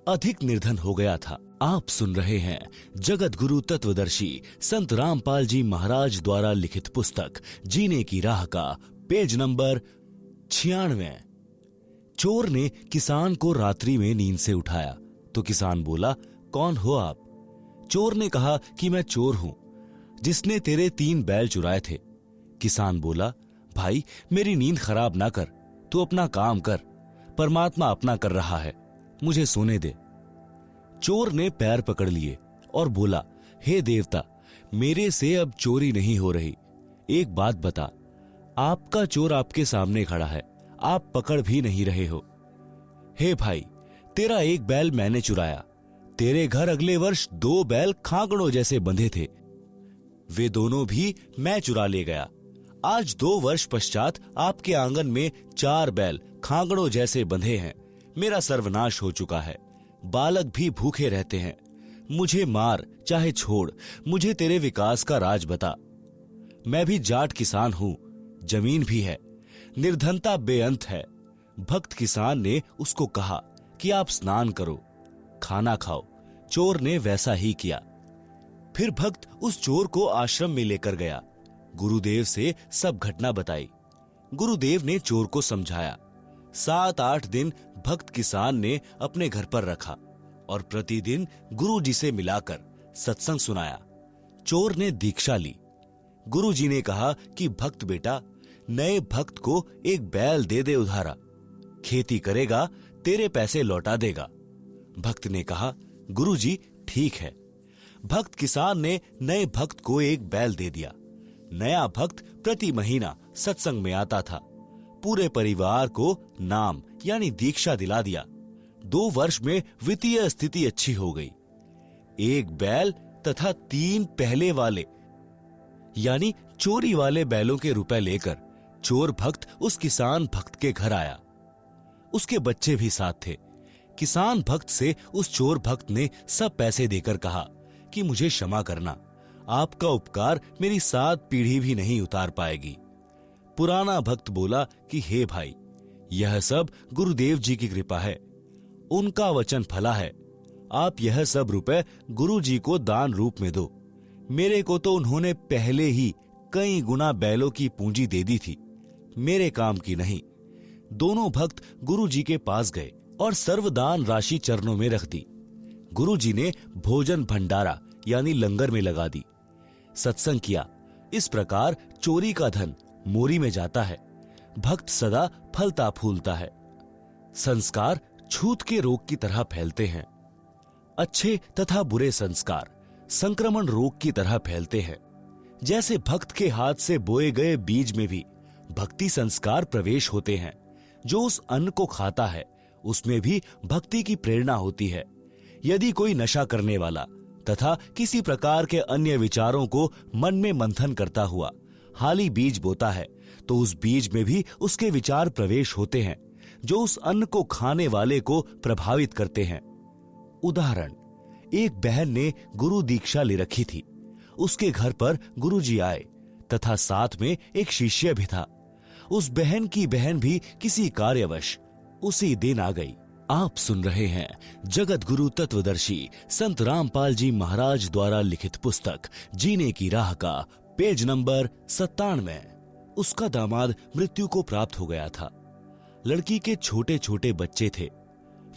अधिक निर्धन हो गया था। आप सुन रहे हैं जगत गुरु तत्वदर्शी संत रामपाल जी महाराज द्वारा लिखित पुस्तक जीने की राह का पेज नंबर 96। चोर ने किसान को रात्रि में नींद से उठाया तो किसान बोला, कौन हो आप? चोर ने कहा कि मैं चोर हूं जिसने तेरे 3 बैल चुराए थे। किसान बोला, भाई मेरी नींद खराब ना कर, तू अपना काम कर, परमात्मा अपना कर रहा है, मुझे सोने दे। चोर ने पैर पकड़ लिए और बोला, हे देवता, मेरे से अब चोरी नहीं हो रही। एक बात बता, आपका चोर आपके सामने खड़ा है, आप पकड़ भी नहीं रहे हो। हे भाई, तेरा 1 बैल मैंने चुराया। तेरे घर अगले वर्ष 2 बैल खांकड़ों जैसे बंधे थे, वे दोनों भी मैं चुरा ले गया। आज 2 वर्ष पश्चात आपके आंगन में 4 बैल खांकड़ों जैसे बंधे हैं। मेरा सर्वनाश हो चुका है, बालक भी भूखे रहते हैं। मुझे मार चाहे छोड़, मुझे तेरे विकास का राज बता। मैं भी जाट किसान हूं, जमीन भी है, निर्धनता बेअंत है। भक्त किसान ने उसको कहा कि आप स्नान करो, खाना खाओ। चोर ने वैसा ही किया। फिर भक्त उस चोर को आश्रम में लेकर गया। गुरुदेव से सब घटना बताई। गुरुदेव ने चोर को समझाया। 7-8 दिन भक्त किसान ने अपने घर पर रखा और प्रतिदिन गुरु जी से मिलाकर सत्संग सुनाया। चोर ने दीक्षा ली। गुरु जी ने कहा कि भक्त बेटा, नए भक्त को 1 बैल दे दे उधारा, खेती करेगा तेरे पैसे लौटा देगा। भक्त ने कहा, गुरु जी ठीक है। भक्त किसान ने नए भक्त को 1 बैल दे दिया। नया भक्त प्रति महीना सत्संग में आता था। पूरे परिवार को नाम यानी दीक्षा दिला दिया। 2 वर्ष में वित्तीय स्थिति अच्छी हो गई। 1 बैल तथा 3 पहले वाले यानी चोरी वाले बैलों के रुपए लेकर चोर भक्त उस किसान भक्त के घर आया। उसके बच्चे भी साथ थे। किसान भक्त से उस चोर भक्त ने सब पैसे देकर कहा कि मुझे क्षमा करना, आपका उपकार मेरी 7 पीढ़ी भी नहीं उतार पाएगी। पुराना भक्त बोला कि हे भाई, यह सब गुरुदेव जी की कृपा है, उनका वचन फला है। आप यह सब रुपए गुरु जी को दान रूप में दो। मेरे को तो उन्होंने पहले ही कई गुना बैलों की पूंजी दे दी थी, मेरे काम की नहीं। दोनों भक्त गुरु जी के पास गए और सर्वदान राशि चरणों में रख दी। गुरु जी ने भोजन भंडारा यानी लंगर में लगा दी। सत्संग किया। इस प्रकार चोरी का धन मोरी में जाता है। भक्त सदा फलता फूलता है। संस्कार छूत के रोग की तरह फैलते हैं। अच्छे तथा बुरे संस्कार संक्रमण रोग की तरह फैलते हैं। जैसे भक्त के हाथ से बोए गए बीज में भी भक्ति संस्कार प्रवेश होते हैं। जो उस अन्न को खाता है उसमें भी भक्ति की प्रेरणा होती है। यदि कोई नशा करने वाला तथा किसी प्रकार के अन्य विचारों को मन में मंथन करता हुआ हाली बीज बोता है तो उस बीज में भी उसके विचार प्रवेश होते हैं जो उस अन्न को खाने वाले को प्रभावित करते हैं। उदाहरण, एक बहन ने गुरु दीक्षा ले रखी थी। उसके घर पर गुरुजी आए तथा साथ में एक शिष्य भी था। उस बहन की बहन भी किसी कार्यवश उसी दिन आ गई। आप सुन रहे हैं जगत गुरु तत्वदर्शी संत रामपाल जी महाराज द्वारा लिखित पुस्तक जीने की राह का पेज नंबर 97। उसका दामाद मृत्यु को प्राप्त हो गया था। लड़की के छोटे छोटे बच्चे थे।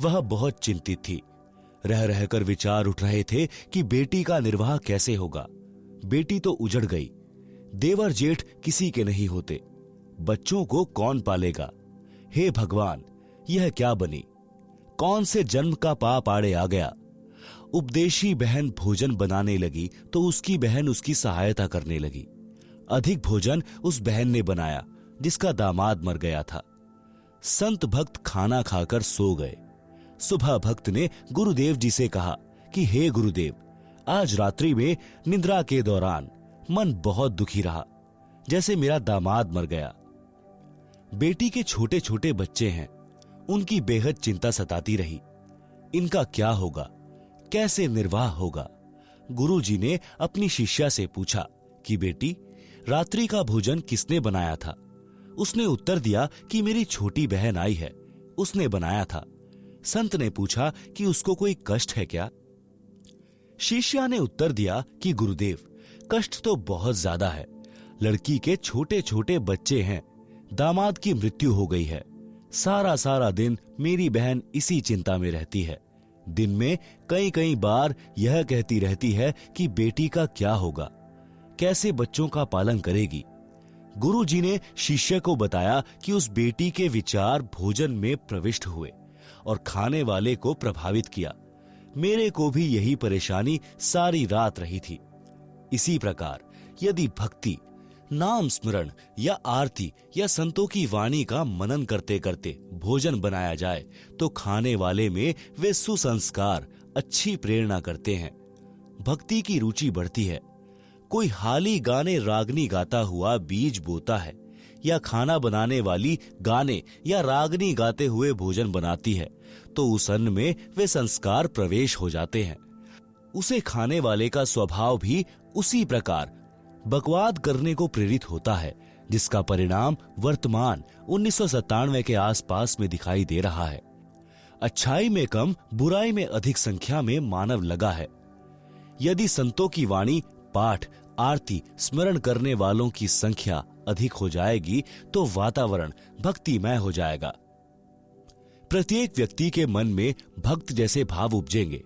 वह बहुत चिंतित थी। रह रहकर विचार उठ रहे थे कि बेटी का निर्वाह कैसे होगा। बेटी तो उजड़ गई। देवर जेठ किसी के नहीं होते। बच्चों को कौन पालेगा? हे भगवान, यह क्या बनी? कौन से जन्म का पाप आड़े आ गया? उपदेशी बहन भोजन बनाने लगी तो उसकी बहन उसकी सहायता करने लगी। अधिक भोजन उस बहन ने बनाया जिसका दामाद मर गया था। संत भक्त खाना खाकर सो गए। सुबह भक्त ने गुरुदेव जी से कहा कि हे गुरुदेव, आज रात्रि में निद्रा के दौरान मन बहुत दुखी रहा, जैसे मेरा दामाद मर गया। बेटी के छोटे छोटे बच्चे हैं, उनकी बेहद चिंता सताती रही। इनका क्या होगा, कैसे निर्वाह होगा? गुरुजी ने अपनी शिष्या से पूछा कि बेटी, रात्रि का भोजन किसने बनाया था? उसने उत्तर दिया कि मेरी छोटी बहन आई है, उसने बनाया था। संत ने पूछा कि उसको कोई कष्ट है क्या? शिष्या ने उत्तर दिया कि गुरुदेव, कष्ट तो बहुत ज्यादा है। लड़की के छोटे छोटे बच्चे हैं, दामाद की मृत्यु हो गई है। सारा दिन मेरी बहन इसी चिंता में रहती है। दिन में कई कई बार यह कहती रहती है कि बेटी का क्या होगा, कैसे बच्चों का पालन करेगी। गुरुजी ने शिष्य को बताया कि उस बेटी के विचार भोजन में प्रविष्ट हुए और खाने वाले को प्रभावित किया। मेरे को भी यही परेशानी सारी रात रही थी। इसी प्रकार यदि भक्ति, नाम स्मरण या आरती या संतों की वाणी का मनन करते करते भोजन बनाया जाए तो खाने वाले में वे सुसंस्कार, अच्छी प्रेरणा करते हैं। भक्ति की रुचि बढ़ती है। कोई हाली गाने रागनी गाता हुआ बीज बोता है या खाना बनाने वाली गाने या रागनी गाते हुए भोजन बनाती है तो उस अन्न में वे संस्कार प्रवेश हो जाते हैं। उसे खाने वाले का स्वभाव भी उसी प्रकार बकवाद करने को प्रेरित होता है, जिसका परिणाम वर्तमान 1997 के आसपास में दिखाई दे रहा है। अच्छाई में कम, बुराई में अधिक संख्या में मानव लगा है। यदि संतों की वाणी, पाठ, आरती, स्मरण करने वालों की संख्या अधिक हो जाएगी तो वातावरण भक्तिमय हो जाएगा। प्रत्येक व्यक्ति के मन में भक्त जैसे भाव उपजेंगे।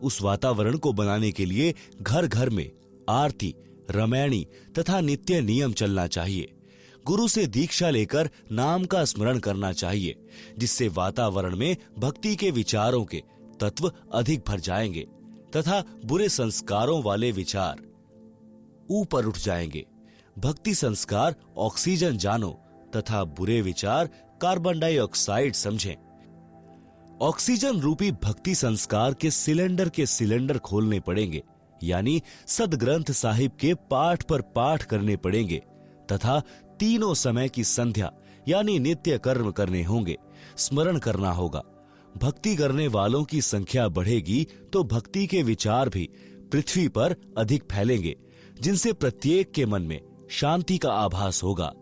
उस वातावरण को बनाने के लिए घर घर में आरती, रामायणी तथा नित्य नियम चलना चाहिए। गुरु से दीक्षा लेकर नाम का स्मरण करना चाहिए, जिससे वातावरण में भक्ति के विचारों के तत्व अधिक भर जाएंगे तथा बुरे संस्कारों वाले विचार ऊपर उठ जाएंगे। भक्ति संस्कार ऑक्सीजन जानो तथा बुरे विचार कार्बन डाइऑक्साइड समझें। ऑक्सीजन रूपी भक्ति संस्कार के सिलेंडर खोलने पड़ेंगे, यानी सदग्रंथ साहिब के पाठ पर पाठ करने पड़ेंगे तथा तीनों समय की संध्या यानी नित्य कर्म करने होंगे, स्मरण करना होगा। भक्ति करने वालों की संख्या बढ़ेगी तो भक्ति के विचार भी पृथ्वी पर अधिक फैलेंगे, जिनसे प्रत्येक के मन में शांति का आभास होगा।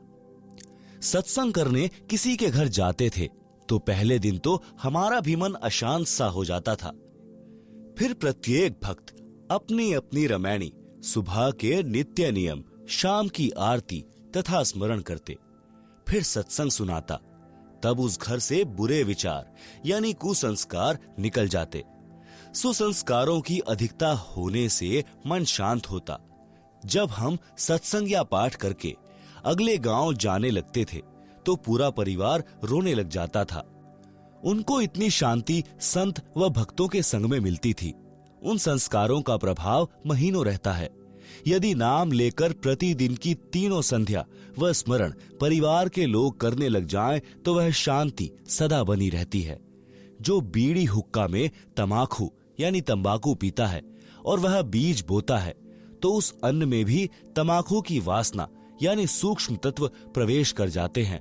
सत्संग करने किसी के घर जाते थे तो पहले दिन तो हमारा भी मन अशांत सा हो जाता था। फिर प्रत्येक भक्त अपनी अपनी रामायणी, सुबह के नित्य नियम, शाम की आरती तथा स्मरण करते। फिर सत्संग सुनाता। तब उस घर से बुरे विचार यानी कुसंस्कार निकल जाते। सुसंस्कारों की अधिकता होने से मन शांत होता। जब हम सत्संग या पाठ करके अगले गांव जाने लगते थे तो पूरा परिवार रोने लग जाता था। उनको इतनी शांति संत व भक्तों के संग में मिलती थी। उन संस्कारों का प्रभाव महीनों रहता है। यदि नाम लेकर प्रतिदिन की तीनों संध्या व स्मरण परिवार के लोग करने लग जाएं तो वह शांति सदा बनी रहती है। जो बीड़ी हुक्का में तमाकू यानी तंबाकू पीता है और वह बीज बोता है तो उस अन्न में भी तमाकू की वासना यानी सूक्ष्म तत्व प्रवेश कर जाते हैं।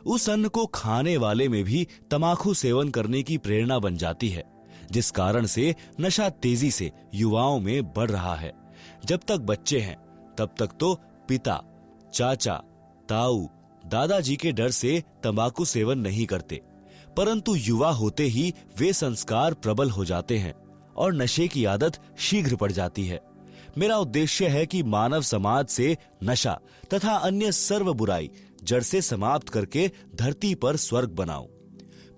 उस अन्न को खाने वाले में भी तमाकू सेवन करने की प्रेरणा बन जाती है, जिस कारण से नशा तेजी से युवाओं में बढ़ रहा है। जब तक बच्चे हैं तब तक तो पिता, चाचा, ताऊ, दादाजी के डर से तंबाकू सेवन नहीं करते, परंतु युवा होते ही वे संस्कार प्रबल हो जाते हैं और नशे की आदत शीघ्र पड़ जाती है। मेरा उद्देश्य है कि मानव समाज से नशा तथा अन्य सर्व बुराई जड़ से समाप्त करके धरती पर स्वर्ग बनाऊं।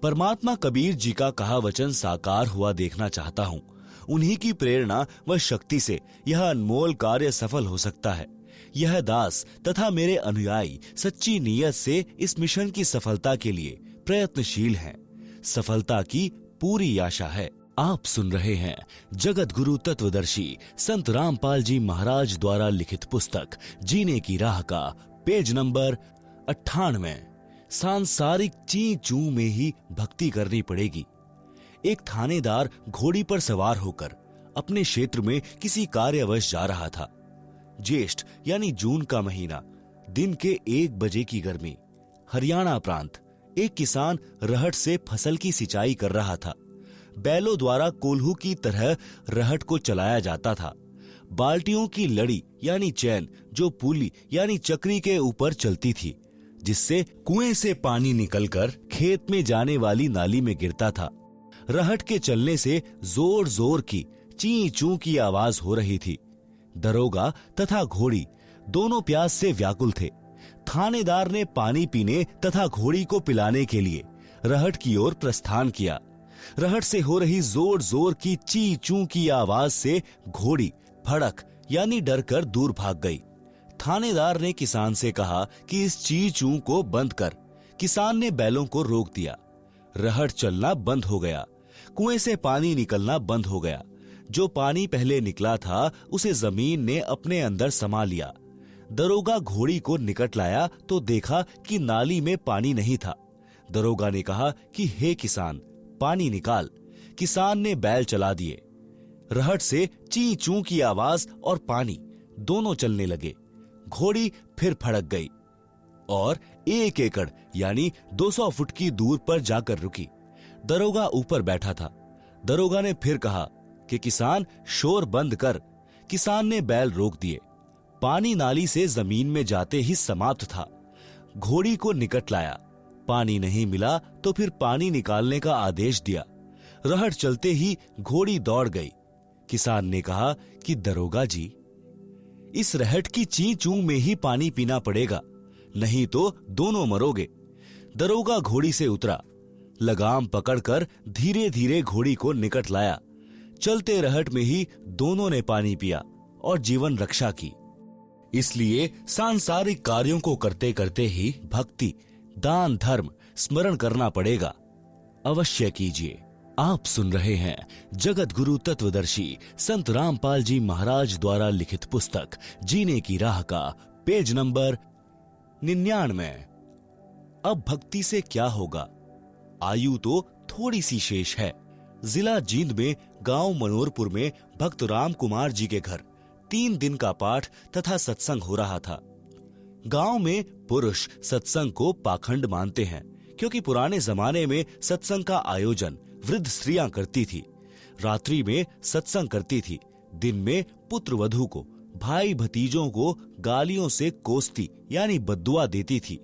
परमात्मा कबीर जी का कहा वचन साकार हुआ देखना चाहता हूं। उन्हीं की प्रेरणा व शक्ति से यह अनमोल कार्य सफल हो सकता है। यह दास तथा मेरे अनुयायी सच्ची नीयत से इस मिशन की सफलता के लिए प्रयत्नशील हैं। सफलता की पूरी आशा है। आप सुन रहे हैं जगत गुरु तत्वदर्शी संत रामपाल जी महाराज द्वारा लिखित पुस्तक जीने की राह का पेज नंबर 98। सांसारिक ची चू में ही भक्ति करनी पड़ेगी। एक थानेदार घोड़ी पर सवार होकर अपने क्षेत्र में किसी कार्यवश जा रहा था। ज्येष्ठ यानी जून का महीना, दिन के 1 बजे की गर्मी। हरियाणा प्रांत। एक किसान रहट से फसल की सिंचाई कर रहा था। बैलों द्वारा कोल्हू की तरह रहट को चलाया जाता था। बाल्टियों की लड़ी यानी चैन जो पुली यानी चक्री के ऊपर चलती थी, जिससे कुएं से पानी निकलकर खेत में जाने वाली नाली में गिरता था। रहट के चलने से जोर जोर की ची चू की आवाज हो रही थी। दरोगा तथा घोड़ी दोनों प्यास से व्याकुल थे। थानेदार ने पानी पीने तथा घोड़ी को पिलाने के लिए रहट की ओर प्रस्थान किया। रहट से हो रही जोर जोर की ची चू की आवाज से घोड़ी फड़क यानी डर कर दूर भाग गई। थानेदार ने किसान से कहा कि इस ची चू को बंद कर। किसान ने बैलों को रोक दिया। रहट चलना बंद हो गया। कुएं से पानी निकलना बंद हो गया। जो पानी पहले निकला था उसे जमीन ने अपने अंदर समा लिया। दरोगा घोड़ी को निकट लाया तो देखा कि नाली में पानी नहीं था। दरोगा ने कहा कि हे किसान, पानी निकाल। किसान ने बैल चला दिए। रहट से ची चू की आवाज और पानी दोनों चलने लगे। घोड़ी फिर फड़क गई और 1 एकड़ यानी 200 फुट की दूर पर जाकर रुकी। दरोगा ऊपर बैठा था। दरोगा ने फिर कहा कि किसान, शोर बंद कर। किसान ने बैल रोक दिए। पानी नाली से जमीन में जाते ही समाप्त था। घोड़ी को निकट लाया। पानी नहीं मिला तो फिर पानी निकालने का आदेश दिया। रहट चलते ही घोड़ी दौड़ गई। किसान ने कहा कि दरोगा जी, इस रहट की ची चू में ही पानी पीना पड़ेगा, नहीं तो दोनों मरोगे। दरोगा घोड़ी से उतरा। लगाम पकड़कर धीरे धीरे घोड़ी को निकट लाया। चलते रहट में ही दोनों ने पानी पिया और जीवन रक्षा की। इसलिए सांसारिक कार्यों को करते करते ही भक्ति, दान, धर्म स्मरण करना पड़ेगा। अवश्य कीजिए। आप सुन रहे हैं जगत गुरु तत्वदर्शी संत रामपाल जी महाराज द्वारा लिखित पुस्तक जीने की राह का पेज नंबर 99। अब भक्ति से क्या होगा? आयु तो थोड़ी सी शेष है। जिला जींद में गांव मनोरपुर में भक्त राम कुमार जी के घर 3 दिन का पाठ तथा सत्संग हो रहा था। गांव में पुरुष सत्संग को पाखंड मानते हैं, क्योंकि पुराने जमाने में सत्संग का आयोजन वृद्ध स्त्रियां करती थी। रात्रि में सत्संग करती थी। दिन में पुत्र वधू को, भाई भतीजों को गालियों से कोसती यानी बद्दुआ देती थी।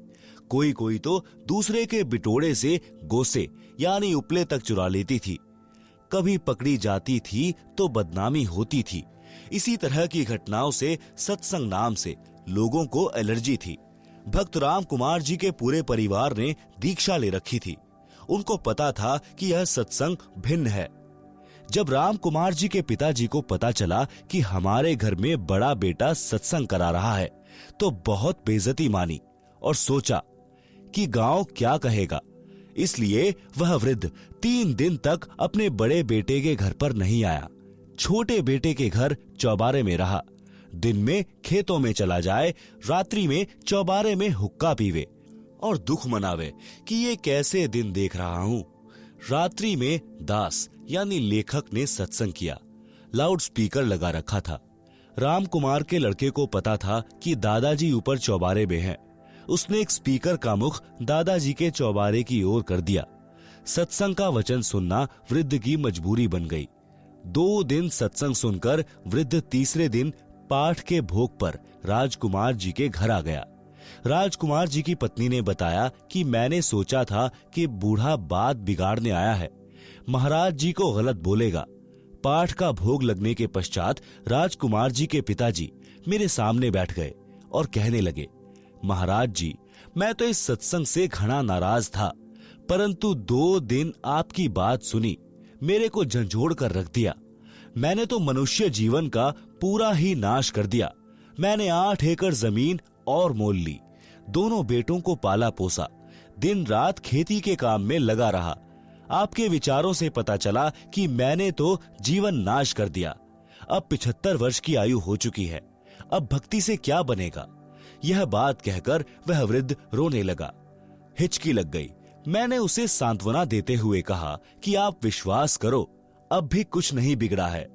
कोई कोई तो दूसरे के बिटोड़े से गोसे यानी उपले तक चुरा लेती थी। कभी पकड़ी जाती थी तो बदनामी होती थी। इसी तरह की घटनाओं से सत्संग नाम से लोगों को एलर्जी थी। भक्त राम कुमार जी के पूरे परिवार ने दीक्षा ले रखी थी। उनको पता था कि यह सत्संग भिन्न है। जब राम कुमार जी के पिताजी को पता चला कि हमारे घर में बड़ा बेटा सत्संग करा रहा है, तो बहुत बेइज्जती मानी और सोचा कि गांव क्या कहेगा। इसलिए वह वृद्ध 3 दिन तक अपने बड़े बेटे के घर पर नहीं आया। छोटे बेटे के घर चौबारे में रहा। दिन में खेतों में चला जाए, रात्रि में चौबारे में हुक्का पीवे और दुख मनावे कि ये कैसे दिन देख रहा हूं। रात्रि में दास यानी लेखक ने सत्संग किया। लाउड स्पीकर लगा रखा था। राम कुमार के लड़के को पता था कि दादाजी ऊपर चौबारे में हैं। उसने एक स्पीकर का मुख दादाजी के चौबारे की ओर कर दिया। सत्संग का वचन सुनना वृद्ध की मजबूरी बन गई। 2 दिन सत्संग सुनकर वृद्ध तीसरे दिन पाठ के भोग पर राजकुमार जी के घर आ गया। राजकुमार जी की पत्नी ने बताया कि मैंने सोचा था कि बूढ़ा बात बिगाड़ने आया है, महाराज जी को गलत बोलेगा। पाठ का भोग लगने के पश्चात राजकुमार जी के पिताजी मेरे सामने बैठ गए और कहने लगे, महाराज जी, मैं तो इस सत्संग से घना नाराज था, परंतु 2 दिन आपकी बात सुनी, मेरे को झंझोड़ कर रख दिया। मैंने तो मनुष्य जीवन का पूरा ही नाश कर दिया। मैंने 8 एकड़ जमीन और मोल ली। दोनों बेटों को पाला पोसा। दिन रात खेती के काम में लगा रहा। आपके विचारों से पता चला कि मैंने तो जीवन नाश कर दिया। अब 75 वर्ष की आयु हो चुकी है। अब भक्ति से क्या बनेगा? यह बात कहकर वह वृद्ध रोने लगा। हिचकी लग गई। मैंने उसे सांत्वना देते हुए कहा कि आप विश्वास करो, अब भी कुछ नहीं बिगड़ा है।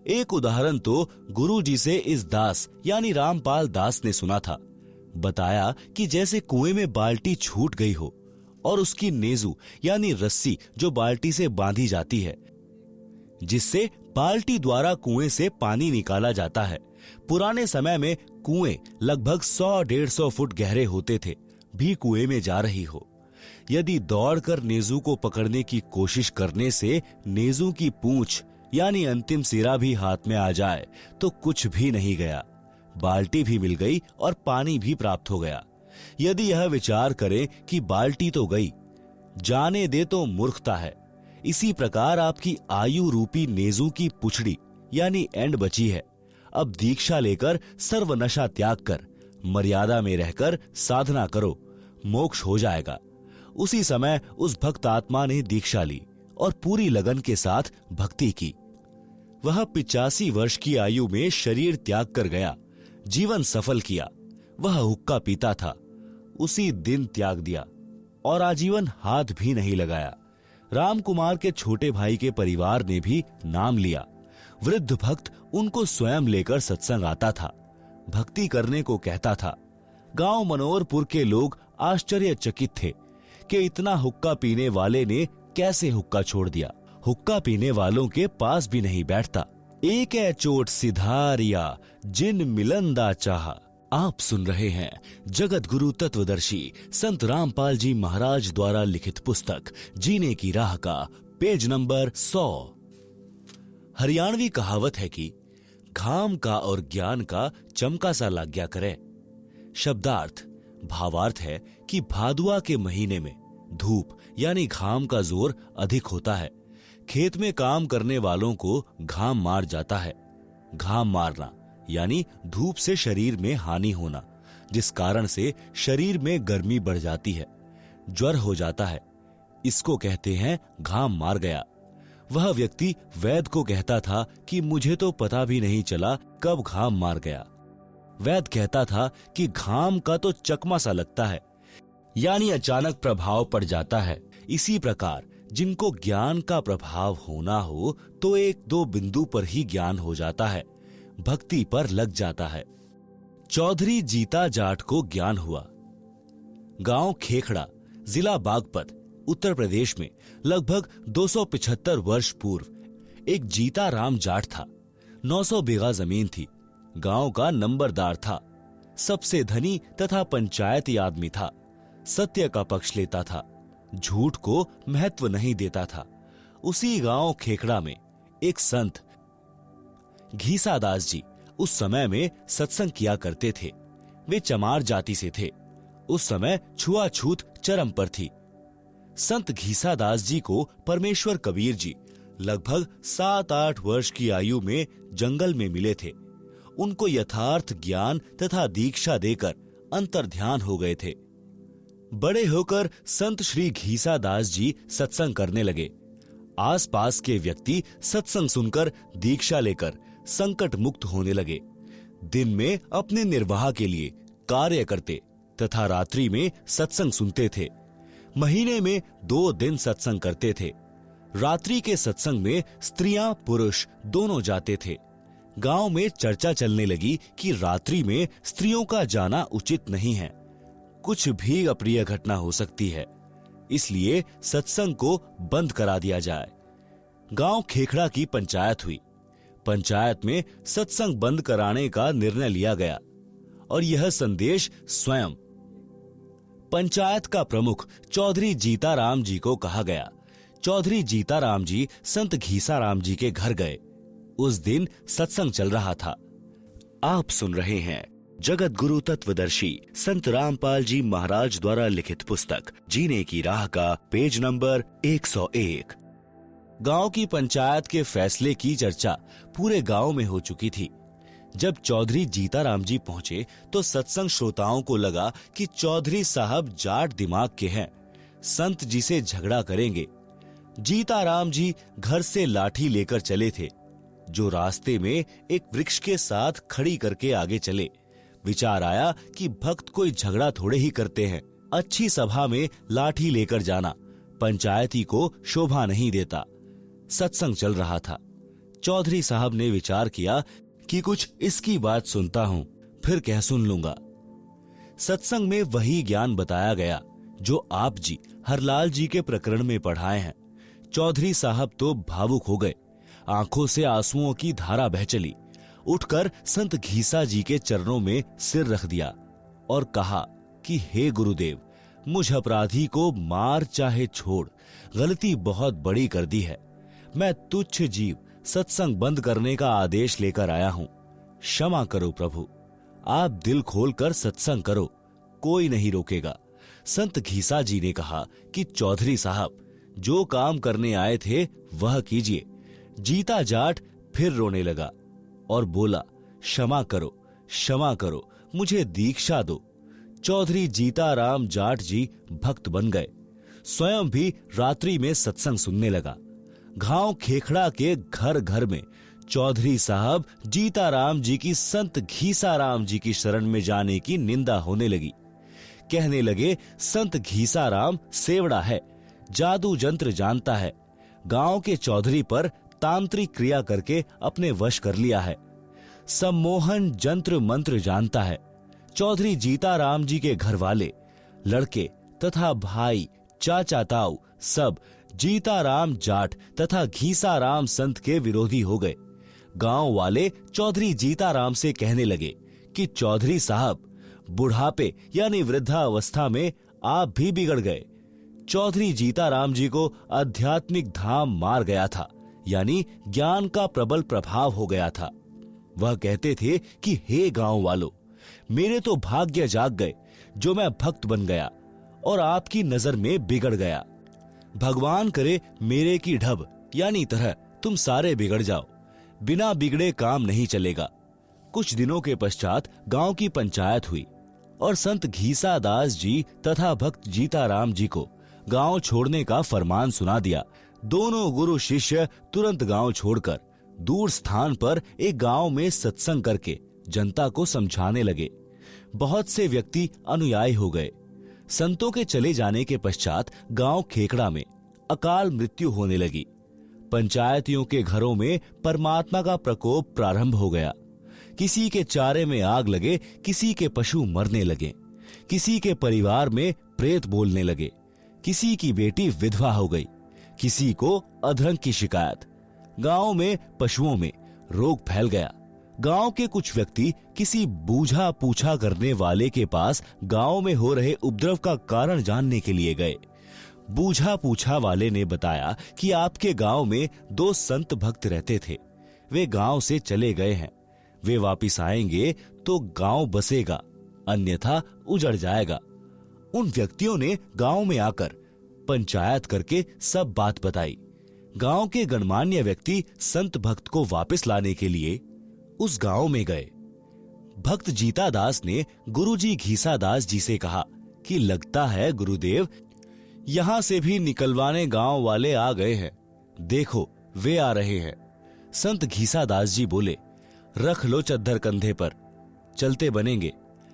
एक उदाहरण तो गुरु जी से इस दास यानी रामपाल दास ने सुना था। बताया कि जैसे कुएं में बाल्टी छूट गई हो और उसकी नेजू यानी रस्सी जो बाल्टी से बांधी जाती है, जिससे बाल्टी द्वारा कुएं से पानी निकाला जाता है। पुराने समय में कुएं लगभग 100-150 फुट गहरे होते थे। भी कुएं में जा रही हो, यदि दौड़कर नेज़ू को पकड़ने की कोशिश करने से नेज़ू की पूंछ यानी अंतिम सिरा भी हाथ में आ जाए तो कुछ भी नहीं गया। बाल्टी भी मिल गई और पानी भी प्राप्त हो गया। यदि यह विचार करें कि बाल्टी तो गई, जाने दे तो मूर्खता है। इसी प्रकार आपकी आयु रूपी नेज़ू की पुछड़ी यानी एंड बची है। अब दीक्षा लेकर सर्व नशा त्याग कर मर्यादा में रहकर साधना करो, मोक्ष हो जाएगा। उसी समय उस भक्त आत्मा ने दीक्षा ली और पूरी लगन के साथ भक्ति की। वह 85 वर्ष की आयु में शरीर त्याग कर गया, जीवन सफल किया। वह हुक्का पीता था, उसी दिन त्याग दिया और आजीवन हाथ भी नहीं लगाया। रामकुमार के छोटे भाई के परिवार ने भी नाम लिया। वृद्ध भक्त उनको स्वयं लेकर सत्संग आता था, भक्ति करने को कहता था। गांव मनोहरपुर के लोग आश्चर्यचकित थे कि इतना हुक्का पीने वाले ने कैसे हुक्का छोड़ दिया। हुक्का पीने वालों के पास भी नहीं बैठता। एक है चोट सिधारिया जिन मिलंदा चाहा। आप सुन रहे हैं जगत गुरु तत्वदर्शी संत रामपाल जी महाराज द्वारा लिखित पुस्तक जीने की राह का पेज नंबर 100। हरियाणवी कहावत है कि घाम का और ज्ञान का चमका सा लाग गया करे। शब्दार्थ भावार्थ है कि भादुआ के महीने में धूप यानी घाम का जोर अधिक होता है। खेत में काम करने वालों को घाम मार जाता है। घाम मारना यानी धूप से शरीर में हानि होना, जिस कारण से शरीर में गर्मी बढ़ जाती है, ज्वर हो जाता है। इसको कहते हैं घाम मार गया। वह व्यक्ति वैद्य को कहता था कि मुझे तो पता भी नहीं चला कब घाम मार गया। वैद्य कहता था कि घाम का तो चकमा सा लगता है, यानी अचानक प्रभाव पड़ जाता है। इसी प्रकार जिनको ज्ञान का प्रभाव होना हो तो 1-2 बिंदु पर ही ज्ञान हो जाता है, भक्ति पर लग जाता है। चौधरी जीता जाट को ज्ञान हुआ। गांव खेखड़ा, जिला बागपत, उत्तर प्रदेश में लगभग 275 वर्ष पूर्व एक जीता राम जाट था। 900 बीघा जमीन थी। गांव का नंबरदार था, सबसे धनी तथा पंचायती आदमी था। सत्य का पक्ष लेता था, झूठ को महत्व नहीं देता था। उसी गांव खेखड़ा में एक संत घीसादास जी उस समय में सत्संग किया करते थे। वे चमार जाति से थे। उस समय छुआछूत चरम पर थी। संत घीसादास जी को परमेश्वर कबीर जी लगभग 7-8 वर्ष की आयु में जंगल में मिले थे। उनको यथार्थ ज्ञान तथा दीक्षा देकर अंतर्ध्यान हो गए थे। बड़े होकर संत श्री घीसादास जी सत्संग करने लगे। आसपास के व्यक्ति सत्संग सुनकर दीक्षा लेकर संकट मुक्त होने लगे। दिन में अपने निर्वाह के लिए कार्य करते तथा रात्रि में सत्संग सुनते थे। महीने में 2 दिन सत्संग करते थे। रात्रि के सत्संग में स्त्रियां पुरुष दोनों जाते थे। गांव में चर्चा चलने लगी कि रात्रि में स्त्रियों का जाना उचित नहीं है, कुछ भी अप्रिय घटना हो सकती है, इसलिए सत्संग को बंद करा दिया जाए। गांव खेखड़ा की पंचायत हुई। पंचायत में सत्संग बंद कराने का निर्णय लिया गया और यह संदेश स्वयं पंचायत का प्रमुख चौधरी जीताराम जी को कहा गया। चौधरी जीताराम जी संत घीसाराम जी के घर गए। उस दिन सत्संग चल रहा था। आप सुन रहे हैं जगत गुरु तत्वदर्शी संत रामपाल जी महाराज द्वारा लिखित पुस्तक जीने की राह का पेज नंबर 101। गांव की पंचायत के फैसले की चर्चा पूरे गांव में हो चुकी थी। जब चौधरी जीताराम जी पहुंचे तो सत्संग श्रोताओं को लगा कि चौधरी साहब जाट दिमाग के हैं, संत जी से झगड़ा करेंगे। जीताराम जी घर से लाठी लेकर चले थे, जो रास्ते में एक वृक्ष के साथ खड़ी करके आगे चले। विचार आया कि भक्त कोई झगड़ा थोड़े ही करते हैं, अच्छी सभा में लाठी लेकर जाना पंचायती को शोभा नहीं देता। सत्संग चल रहा था। चौधरी साहब ने विचार किया कि कुछ इसकी बात सुनता हूं, फिर कह सुन लूंगा। सत्संग में वही ज्ञान बताया गया जो आप जी हरलाल जी के प्रकरण में पढ़ाए हैं। चौधरी साहब तो भावुक हो गए। आंखों से आंसुओं की धारा बह चली। उठकर संत घीसा जी के चरणों में सिर रख दिया और कहा कि हे गुरुदेव, मुझ अपराधी को मार चाहे छोड़, गलती बहुत बड़ी कर दी है। मैं तुच्छ जीव सत्संग बंद करने का आदेश लेकर आया हूं। क्षमा करो प्रभु, आप दिल खोलकर सत्संग करो, कोई नहीं रोकेगा। संत घीसा जी ने कहा कि चौधरी साहब, जो काम करने आए थे वह कीजिए। जीता जाट फिर रोने लगा और बोला, क्षमा करो, मुझे दीक्षा दो। चौधरी जीताराम जाट जी भक्त बन गए। स्वयं भी रात्रि में सत्संग सुनने लगा। गांव खेखड़ा के घर घर में चौधरी साहब जीताराम जी की संत घीसाराम जी की शरण में जाने की निंदा होने लगी। कहने लगे, संत घीसाराम सेवड़ा है, जादू जंत्र जानता है, गांव के चौधरी पर तांत्रिक क्रिया करके अपने वश कर लिया है, सम्मोहन जंत्र मंत्र जानता है। चौधरी जीताराम जी के घर वाले, लड़के तथा भाई, चाचा ताऊ सब जीताराम जाट तथा घीसाराम संत के विरोधी हो गए। गांव वाले चौधरी जीताराम से कहने लगे कि चौधरी साहब, बुढ़ापे यानी वृद्धावस्था में आप भी बिगड़ गए। चौधरी जीताराम जी को आध्यात्मिक धाम मार गया था, यानी ज्ञान का प्रबल प्रभाव हो गया था। वह कहते थे कि हे गांव वालों, मेरे तो भाग्य जाग गए जो मैं भक्त बन गया और आपकी नजर में बिगड़ गया। भगवान करे मेरे की ढब यानी तरह तुम सारे बिगड़ जाओ, बिना बिगड़े काम नहीं चलेगा। कुछ दिनों के पश्चात गांव की पंचायत हुई और संत घीसा दास जी तथा भक्त जीताराम जी को गांव छोड़ने का फरमान सुना दिया। दोनों गुरु शिष्य तुरंत गांव छोड़कर दूर स्थान पर एक गांव में सत्संग करके जनता को समझाने लगे। बहुत से व्यक्ति अनुयायी हो गए। संतों के चले जाने के पश्चात गांव खेखड़ा में अकाल मृत्यु होने लगी। पंचायतियों के घरों में परमात्मा का प्रकोप प्रारंभ हो गया। किसी के चारे में आग लगे, किसी के पशु मरने लगे, किसी के परिवार में प्रेत बोलने लगे, किसी की बेटी विधवा हो गई, किसी को अधरंग की शिकायत। गांव में पशुओं में रोग फैल गया। गांव के कुछ व्यक्ति किसी बूझा पूछा करने वाले के पास गांव में हो रहे उपद्रव का कारण जानने के लिए गए। बूझा पूछा वाले ने बताया कि आपके गांव में 2 संत भक्त रहते थे, वे गांव से चले गए हैं। वे वापिस आएंगे तो गांव बसेगा, अन्यथा उजड़ जाएगा। उन व्यक्तियों ने गांव में आकर पंचायत करके सब बात बताई। गांव के गणमान्य व्यक्ति संत भक्त को वापस लाने के लिए उस गांव में गए। भक्त जीता दास ने गुरुजी घीसा दास जी से कहा कि लगता है गुरुदेव, यहां से भी निकलवाने गांव वाले आ गए हैं, देखो वे आ रहे हैं। संत घीसा दास जी बोले, रख लो चद्दर कंधे पर, चलते बनेंगे।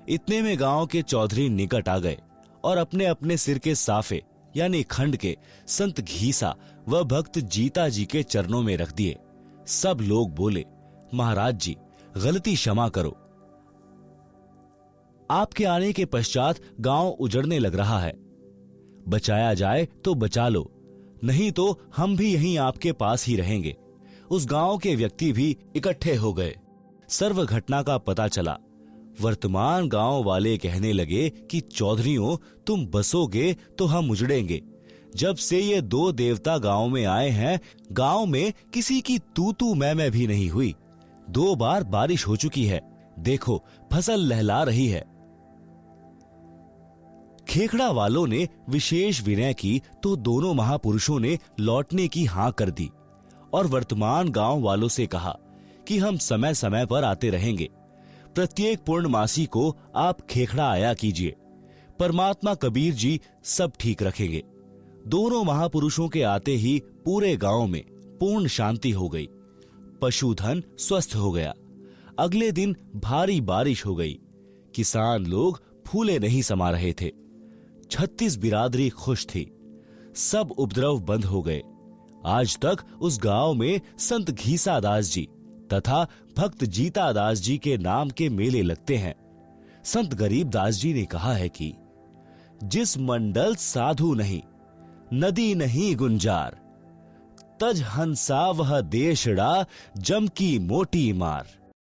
इतने में गांव के चौधरी निकट आ गए और अपने अपने सिर के साफे यानी खंड के संत घीसा व भक्त जीता जी के चरणों में रख दिए। सब लोग बोले, महाराज जी गलती क्षमा करो, आपके आने के पश्चात गांव उजड़ने लग रहा है, बचाया जाए तो बचा लो, नहीं तो हम भी यहीं आपके पास ही रहेंगे। उस गांव के व्यक्ति भी इकट्ठे हो गए। सर्व घटना का पता चला। वर्तमान गांव वाले कहने लगे कि चौधरियों, तुम बसोगे तो हम उजड़ेंगे। जब से ये 2 देवता गांव में आए हैं, गांव में किसी की तू मैं भी नहीं हुई। 2 बार बारिश हो चुकी है, देखो फसल लहला रही है। खेखड़ा वालों ने विशेष विनय की तो दोनों महापुरुषों ने लौटने की हां कर दी और वर्तमान गांव वालों से कहा कि हम समय समय पर आते रहेंगे। प्रत्येक पूर्णमासी को आप खेखड़ा आया कीजिए, परमात्मा कबीर जी सब ठीक रखेंगे। दोनों महापुरुषों के आते ही पूरे गांव में पूर्ण शांति हो गई। पशुधन स्वस्थ हो गया। अगले दिन भारी बारिश हो गई। किसान लोग फूले नहीं समा रहे थे। 36 बिरादरी खुश थी। सब उपद्रव बंद हो गए। आज तक उस गांव में संत घीसा दास जी तथा भक्त जीता दास जी के नाम के मेले लगते हैं। संत गरीब दास जी ने कहा है कि जिस मंडल साधु नहीं, नदी नहीं गुंजार, तज हंसा वह देशड़ा जम की मोटी मार।